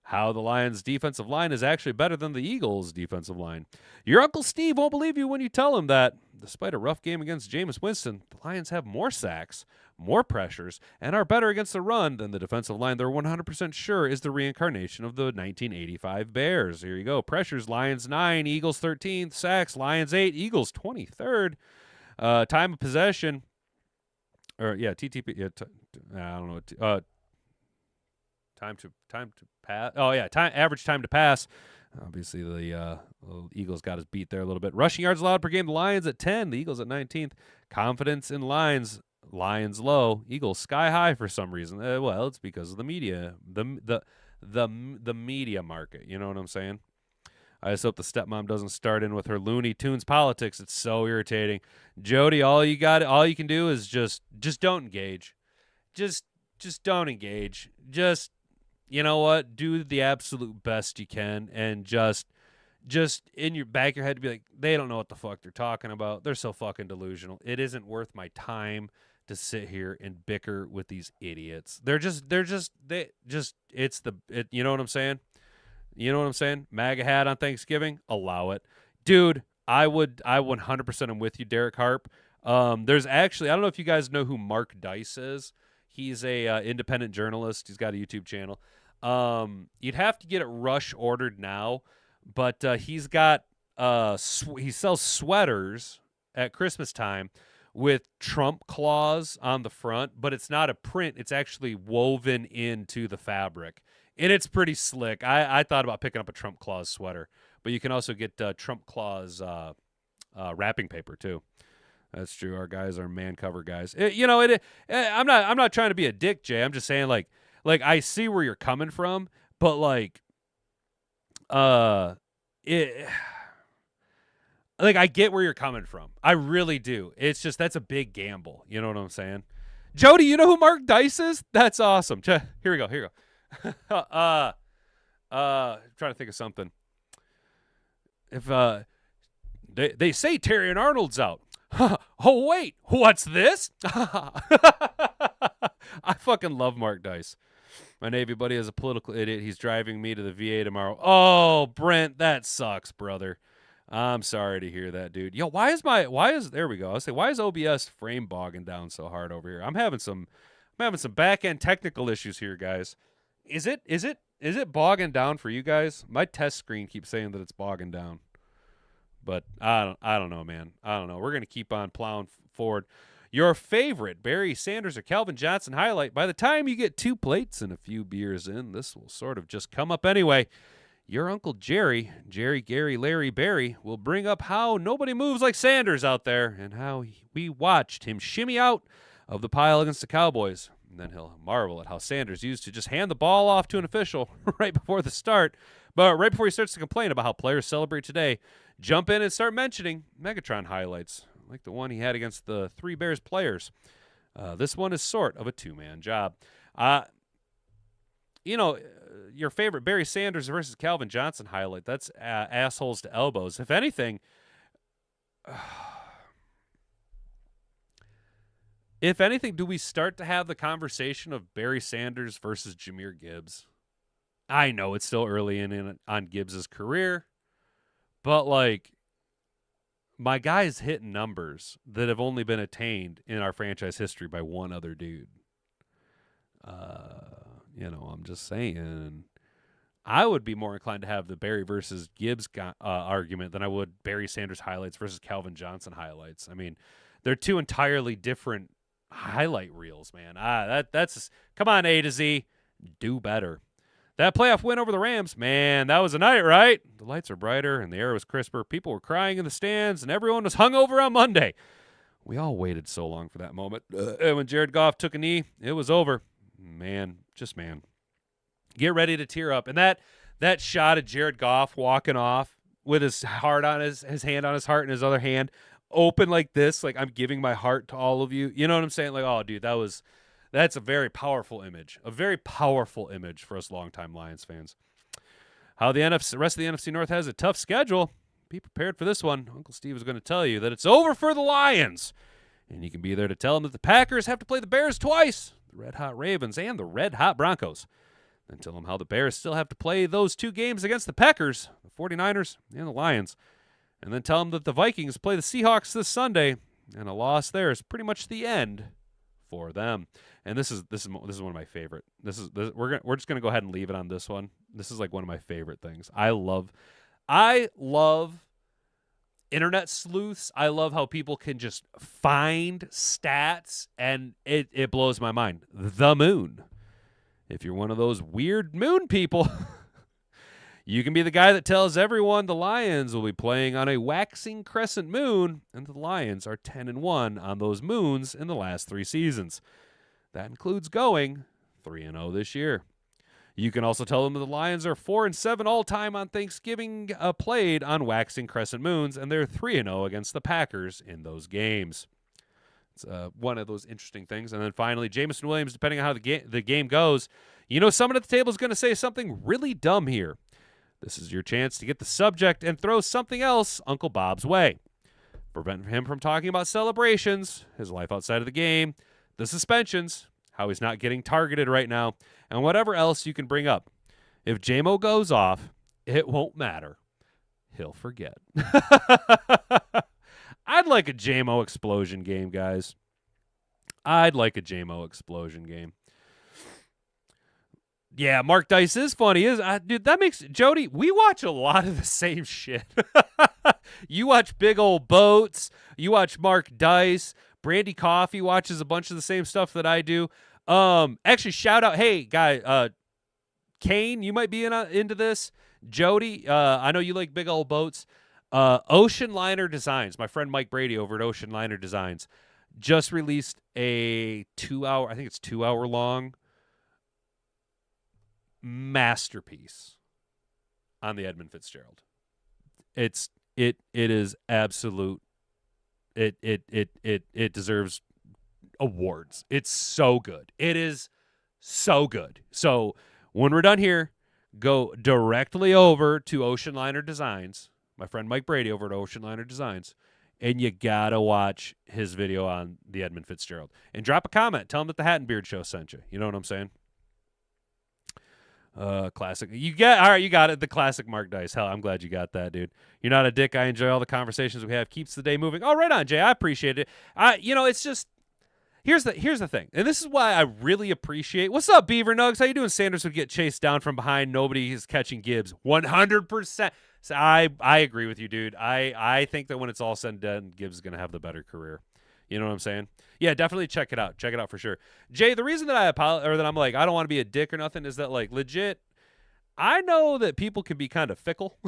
How the Lions' defensive line is actually better than the Eagles' defensive line. Your Uncle Steve won't believe you when you tell him that, despite a rough game against Jameis Winston, the Lions have more sacks, more pressures, and are better against the run than the defensive line they're 100% sure is the reincarnation of the 1985 Bears. Here you go. Pressures, Lions 9, Eagles 13th, sacks, Lions 8, Eagles 23rd. Time of possession, or yeah, TTP. Yeah, I don't know. Time to pass. Oh yeah, average time to pass. Obviously, the Eagles got us beat there a little bit. Rushing yards allowed per game. The Lions at 10. The Eagles at 19th. Confidence in Lions. Lions low. Eagles sky high for some reason. Well, it's because of the media. The media market. You know what I'm saying? I just hope the stepmom doesn't start in with her Looney Tunes politics. It's so irritating. Jody, all you can do is just don't engage. Just don't engage. Just, you know what? Do the absolute best you can, and just in your back of your head be like, they don't know what the fuck they're talking about. They're so fucking delusional. It isn't worth my time to sit here and bicker with these idiots. You know what I'm saying? You know what I'm saying? MAGA hat on Thanksgiving, allow it. Dude, I 100% am with you, Derek Harp. There's actually, I don't know if you guys know who Mark Dice is. He's a independent journalist. He's got a YouTube channel. You'd have to get it rush ordered now, but he's got he sells sweaters at Christmas time with Trump claws on the front, but it's not a print. It's actually woven into the fabric. And it's pretty slick. I thought about picking up a Trump Claus sweater, but you can also get Trump Claus wrapping paper too. That's true. Our guys are man cover guys. I'm not trying to be a dick, Jay. I'm just saying like I see where you're coming from, but I get where you're coming from. I really do. It's just that's a big gamble. You know what I'm saying? Jody, you know who Mark Dice is? That's awesome. Here we go. Trying to think of something. If they say Terrion Arnold's out. Oh wait, what's this? I fucking love Mark Dice. My Navy buddy is a political idiot. He's driving me to the VA tomorrow. Oh, Brent, that sucks, brother. I'm sorry to hear that, dude. Yo, there we go. Why is OBS frame bogging down so hard over here? I'm having some back end technical issues here, guys. Is it Is it bogging down for you guys? My test screen keeps saying that it's bogging down. But I don't know, man. I don't know. We're going to keep on plowing forward. Your favorite Barry Sanders or Calvin Johnson highlight. By the time you get 2 plates and a few beers in, this will sort of just come up anyway. Your Uncle Jerry, Gary, Larry, Barry, will bring up how nobody moves like Sanders out there and how we watched him shimmy out of the pile against the Cowboys. And then he'll marvel at how Sanders used to just hand the ball off to an official right before the start. But right before he starts to complain about how players celebrate today, jump in and start mentioning Megatron highlights, like the one he had against the 3 Bears players. This one is sort of a 2-man job. Your favorite Barry Sanders versus Calvin Johnson highlight, that's assholes to elbows. If anything, do we start to have the conversation of Barry Sanders versus Jahmyr Gibbs? I know it's still early on Gibbs' career, but like, my guy's hitting numbers that have only been attained in our franchise history by one other dude. I'm just saying, I would be more inclined to have the Barry versus Gibbs argument than I would Barry Sanders highlights versus Calvin Johnson highlights. I mean, they're 2 entirely different highlight reels, man. That's come on, A to Z, do better. That playoff win over the Rams, man, that was a night, right? The lights are brighter and the air was crisper. People were crying in the stands and everyone was hungover on Monday. We all waited so long for that moment. And when Jared Goff took a knee, it was over. Man. Get ready to tear up. And that shot of Jared Goff walking off with his heart on his hand on his heart and his other hand open like this, like I'm giving my heart to all of you. You know what I'm saying? Like, oh, dude, that's a very powerful image. A very powerful image for us longtime Lions fans. How the rest of the NFC North has a tough schedule. Be prepared for this one. Uncle Steve is going to tell you that it's over for the Lions. And you can be there to tell them that the Packers have to play the Bears twice, the red-hot Ravens and the red-hot Broncos. Then tell them how the Bears still have to play those 2 games against the Peckers, the 49ers, and the Lions. And then tell them that the Vikings play the Seahawks this Sunday, and a loss there is pretty much the end for them. And this is one of my favorite. We're just gonna go ahead and leave it on this one. This is like one of my favorite things. I love internet sleuths. I love how people can just find stats, and it blows my mind. The moon. If you're one of those weird moon people, you can be the guy that tells everyone the Lions will be playing on a waxing crescent moon, and the Lions are 10-1 on those moons in the last 3 seasons. That includes going 3-0 this year. You can also tell them that the Lions are 4-7 all-time on Thanksgiving played on waxing crescent moons, and they're 3-0 against the Packers in those games. It's one of those interesting things. And then finally, Jameson Williams, depending on how the game goes, someone at the table is going to say something really dumb here. This is your chance to get the subject and throw something else Uncle Bob's way. Prevent him from talking about celebrations, his life outside of the game, the suspensions, how he's not getting targeted right now, and whatever else you can bring up. If J-Mo goes off, it won't matter. He'll forget. I'd like a J-Mo explosion game, guys. I'd like a J-Mo explosion game. Yeah, Mark Dice is funny. Dude, that makes Jody, we watch a lot of the same shit. You watch Big Old Boats. You watch Mark Dice. Brandy Coffee watches a bunch of the same stuff that I do. Actually, shout out, hey, guy, Kane, you might be into this. Jody, I know you like Big Old Boats. Ocean Liner Designs, my friend Mike Brady over at Ocean Liner Designs, just released a 2-hour long masterpiece on the Edmund Fitzgerald. It is absolute. It deserves awards. It's so good. It is so good. So when we're done here, go directly over to Ocean Liner Designs, my friend Mike Brady over at Ocean Liner Designs, and you gotta watch his video on the Edmund Fitzgerald. And drop a comment. Tell him that the Hat and Beard Show sent you. You know what I'm saying? Classic. You got it. The classic Mark Dice. Hell, I'm glad you got that, dude. You're not a dick. I enjoy all the conversations we have. Keeps the day moving. Oh, right on, Jay. I appreciate it. It's just, Here's the thing, and this is why I really appreciate. What's up, Beaver Nugs? How you doing? Sanders would get chased down from behind. Nobody is catching Gibbs. 100%. So I agree with you, dude. I think that when it's all said and done, Gibbs is gonna have the better career. You know what I'm saying? Yeah, definitely check it out. Check it out for sure. Jay, the reason that I'm like I don't want to be a dick or nothing is that like legit. I know that people can be kind of fickle.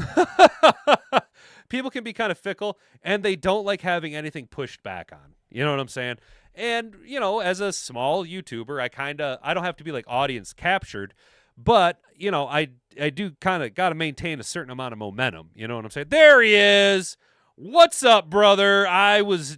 People can be kind of fickle, and they don't like having anything pushed back on. You know what I'm saying? And, you know, as a small YouTuber, I don't have to be like audience captured, but, you know, I do kind of got to maintain a certain amount of momentum. You know what I'm saying? There he is. What's up, brother?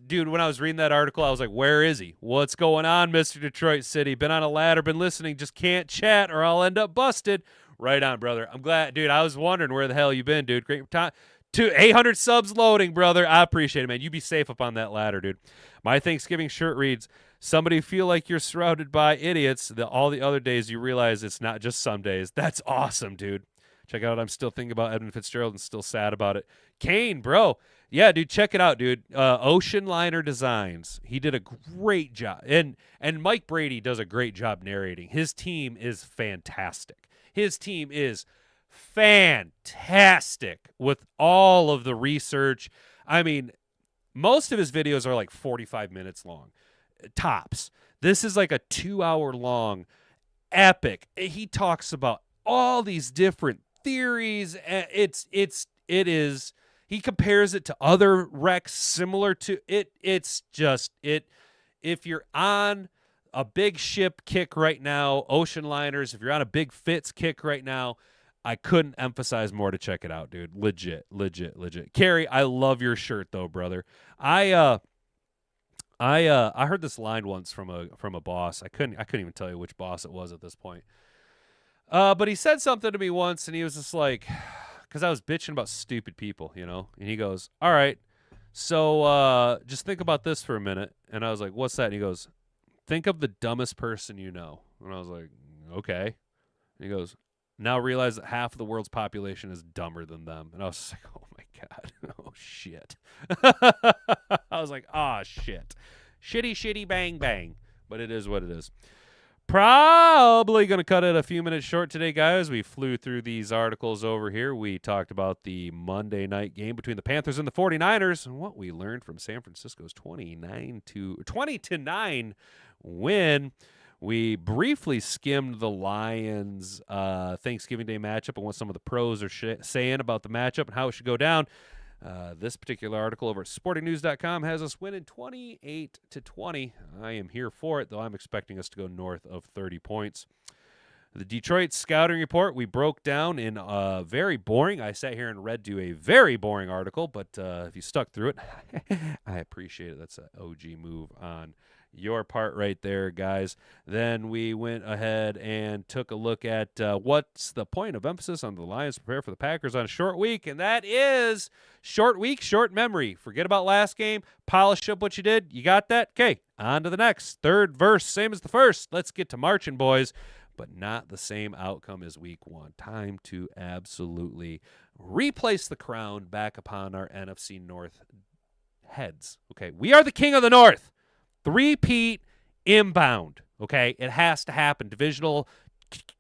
Dude, when I was reading that article, I was like, where is he? What's going on, Mr. Detroit City? Been on a ladder, been listening, just can't chat or I'll end up busted. Right on, brother. I'm glad, dude. I was wondering where the hell you been, dude. Great time. 800 subs loading, brother. I appreciate it, man. You be safe up on that ladder, dude. My Thanksgiving shirt reads, somebody feel like you're surrounded by idiots. All the other days you realize it's not just some days. That's awesome, dude. Check out. I'm still thinking about Edmund Fitzgerald and still sad about it. Kane, bro. Yeah, dude, check it out, dude. Ocean Liner Designs. He did a great job. And Mike Brady does a great job narrating. His team is fantastic. His team is fantastic with all of the research. I mean, most of his videos are like 45 minutes long, tops. This is like a 2-hour long epic. He talks about all these different theories. He compares it to other wrecks similar to it. If you're on a big ship kick right now, ocean liners, if you're on a big Fitz kick right now, I couldn't emphasize more to check it out, dude. Legit. Carrie, I love your shirt though, brother. I heard this line once from a boss. I couldn't even tell you which boss it was at this point. But he said something to me once, and he was just like, because I was bitching about stupid people, you know. And he goes, "All right, so just think about this for a minute." And I was like, "What's that?" And he goes, "Think of the dumbest person you know." And I was like, "Okay." And he goes, "Now realize that half of the world's population is dumber than them." And I was just like, "Oh my God. Oh shit." I was like, "Oh shit. Shitty, bang, bang." But it is what it is. Probably going to cut it a few minutes short today, guys. We flew through these articles over here. We talked about the Monday night game between the Panthers and the 49ers and what we learned from San Francisco's 20-9 win. We briefly skimmed the Lions Thanksgiving Day matchup and what some of the pros are saying about the matchup and how it should go down. This particular article over at sportingnews.com has us winning 28-20. I am here for it, though I'm expecting us to go north of 30 points. The Detroit scouting report we broke down in very boring. I sat here and read you a very boring article, but if you stuck through it, I appreciate it. That's an OG move on your part right there, guys. Then we went ahead and took a look at what's the point of emphasis on the Lions prepare for the Packers on a short week, and that is short week, short memory. Forget about last game. Polish up what you did. You got that? Okay, on to the next. Third verse, same as the first. Let's get to marching, boys, but not the same outcome as week one. Time to absolutely replace the crown back upon our NFC North heads. Okay, we are the king of the North. Three-peat inbound, okay? It has to happen. Divisional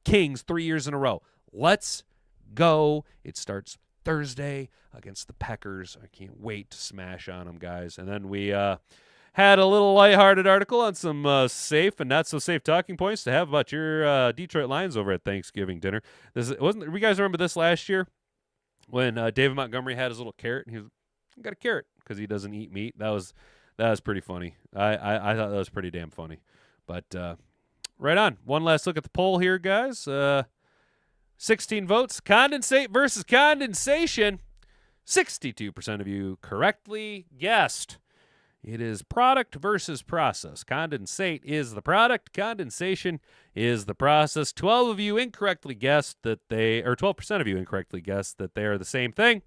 kings 3 years in a row. Let's go. It starts Thursday against the Peckers. I can't wait to smash on them, guys. And then we had a little lighthearted article on some safe and not-so-safe talking points to have about your Detroit Lions over at Thanksgiving dinner. You guys remember this last year when David Montgomery had his little carrot? And he got a carrot because he doesn't eat meat. That was pretty funny. I thought that was pretty damn funny. But right on. One last look at the poll here, guys. 16 votes. Condensate versus condensation. 62% of you correctly guessed. It is product versus process. Condensate is the product. Condensation is the process. 12 of you incorrectly guessed that 12% of you incorrectly guessed that they are the same thing.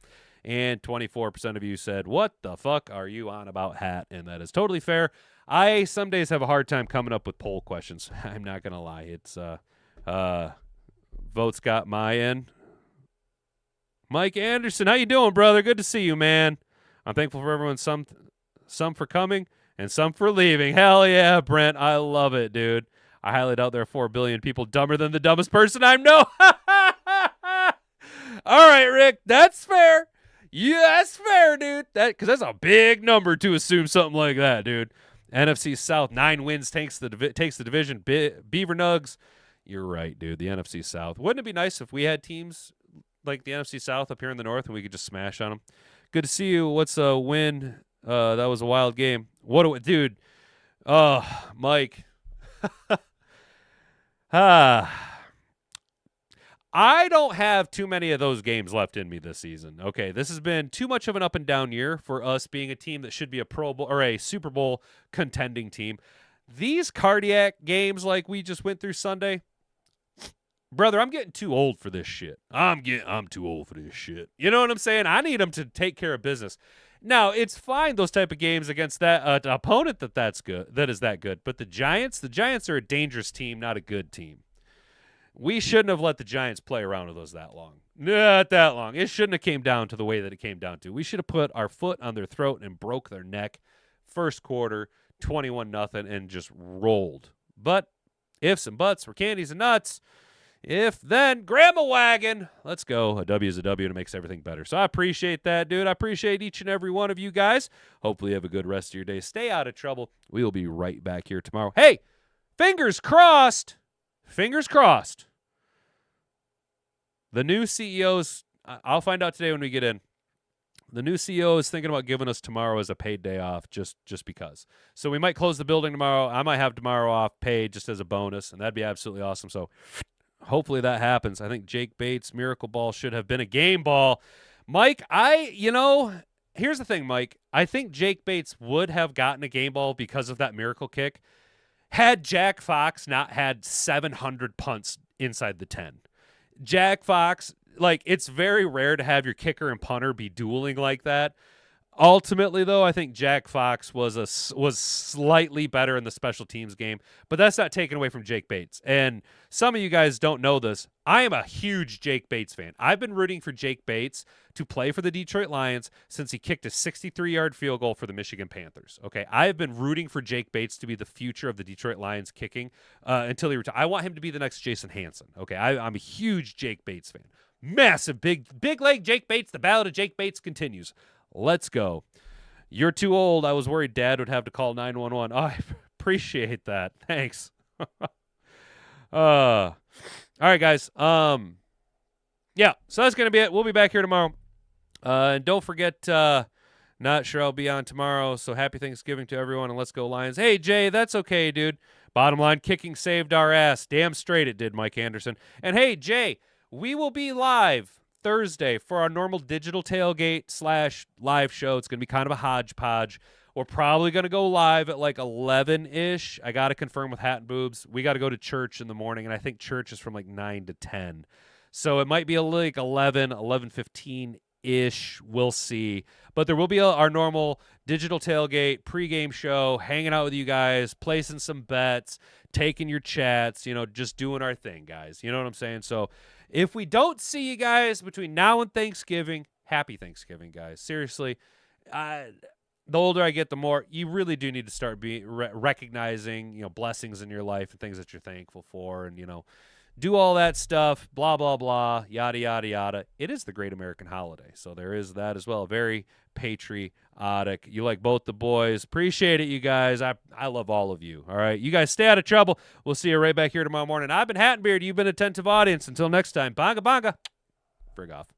And 24% of you said, "What the fuck are you on about, hat?" And that is totally fair. I some days have a hard time coming up with poll questions. I'm not going to lie. It's votes got my end. Mike Anderson, how you doing, brother? Good to see you, man. I'm thankful for everyone, some for coming and some for leaving. Hell yeah, Brent. I love it, dude. I highly doubt there are 4 billion people dumber than the dumbest person I know. All right, Rick. That's fair. Yeah, that's fair, dude. Because that's a big number to assume something like that, dude. NFC South, 9 wins takes the division. Beaver Nugs. You're right, dude. The NFC South. Wouldn't it be nice if we had teams like the NFC South up here in the North and we could just smash on them? Good to see you. What's a win? That was a wild game. Dude? Mike. I don't have too many of those games left in me this season. Okay, this has been too much of an up and down year for us being a team that should be a Pro Bowl or a Super Bowl contending team. These cardiac games like we just went through Sunday, brother, I'm getting too old for this shit. I'm too old for this shit. You know what I'm saying? I need them to take care of business. Now, it's fine those type of games against that opponent that is that good. But the Giants are a dangerous team, not a good team. We shouldn't have let the Giants play around with us that long. Not that long. It shouldn't have came down to the way that it came down to. We should have put our foot on their throat and broke their neck. First quarter, 21-0, and just rolled. But ifs and buts were candies and nuts. If then, grandma wagon. Let's go. A W is a W, and it makes everything better. So I appreciate that, dude. I appreciate each and every one of you guys. Hopefully you have a good rest of your day. Stay out of trouble. We will be right back here tomorrow. Hey, fingers crossed. Fingers crossed. The new CEO's, I'll find out today when we get in. The new CEO is thinking about giving us tomorrow as a paid day off just because. So we might close the building tomorrow. I might have tomorrow off paid just as a bonus, and that'd be absolutely awesome. So hopefully that happens. I think Jake Bates' miracle ball should have been a game ball. Mike, here's the thing, Mike. I think Jake Bates would have gotten a game ball because of that miracle kick had Jack Fox not had 700 punts inside the 10. Jack Fox, it's very rare to have your kicker and punter be dueling like that. Ultimately, though, I think Jack Fox was slightly better in the special teams game, but that's not taken away from Jake Bates. And some of you guys don't know this. I am a huge Jake Bates fan. I've been rooting for Jake Bates to play for the Detroit Lions since he kicked a 63-yard field goal for the Michigan Panthers. Okay, I have been rooting for Jake Bates to be the future of the Detroit Lions kicking until he retires. I want him to be the next Jason Hanson. Okay, I'm a huge Jake Bates fan. Massive, big leg Jake Bates. The Ballad of Jake Bates continues. Let's go. You're too old. I was worried Dad would have to call 911. Oh, I appreciate that. Thanks. All right, guys. Yeah, so that's going to be it. We'll be back here tomorrow. And don't forget, not sure I'll be on tomorrow, so happy Thanksgiving to everyone, and let's go Lions. Hey, Jay, that's okay, dude. Bottom line, kicking saved our ass. Damn straight it did, Mike Anderson. And hey, Jay, we will be live Thursday for our normal digital tailgate / live show. It's going to be kind of a hodgepodge. We're probably going to go live at 11-ish. I got to confirm with Hat and Boobs. We got to go to church in the morning, and I think church is from 9 to 10. So it might be 11:15-ish. We'll see. But there will be our normal digital tailgate pregame show, hanging out with you guys, placing some bets, taking your chats, just doing our thing, guys. You know what I'm saying? So if we don't see you guys between now and Thanksgiving, happy Thanksgiving, guys. Seriously, the older I get, the more you really do need to start recognizing, blessings in your life and things that you're thankful for, and do all that stuff. Blah blah blah, yada yada yada. It is the great American holiday, so there is that as well. Very patriotic. You like both the boys. Appreciate it, you guys. I love all of you. All right, you guys stay out of trouble. We'll see you right back here tomorrow morning. I've been Hat and Beard. You've been attentive audience. Until next time, bonga bonga. Frig off.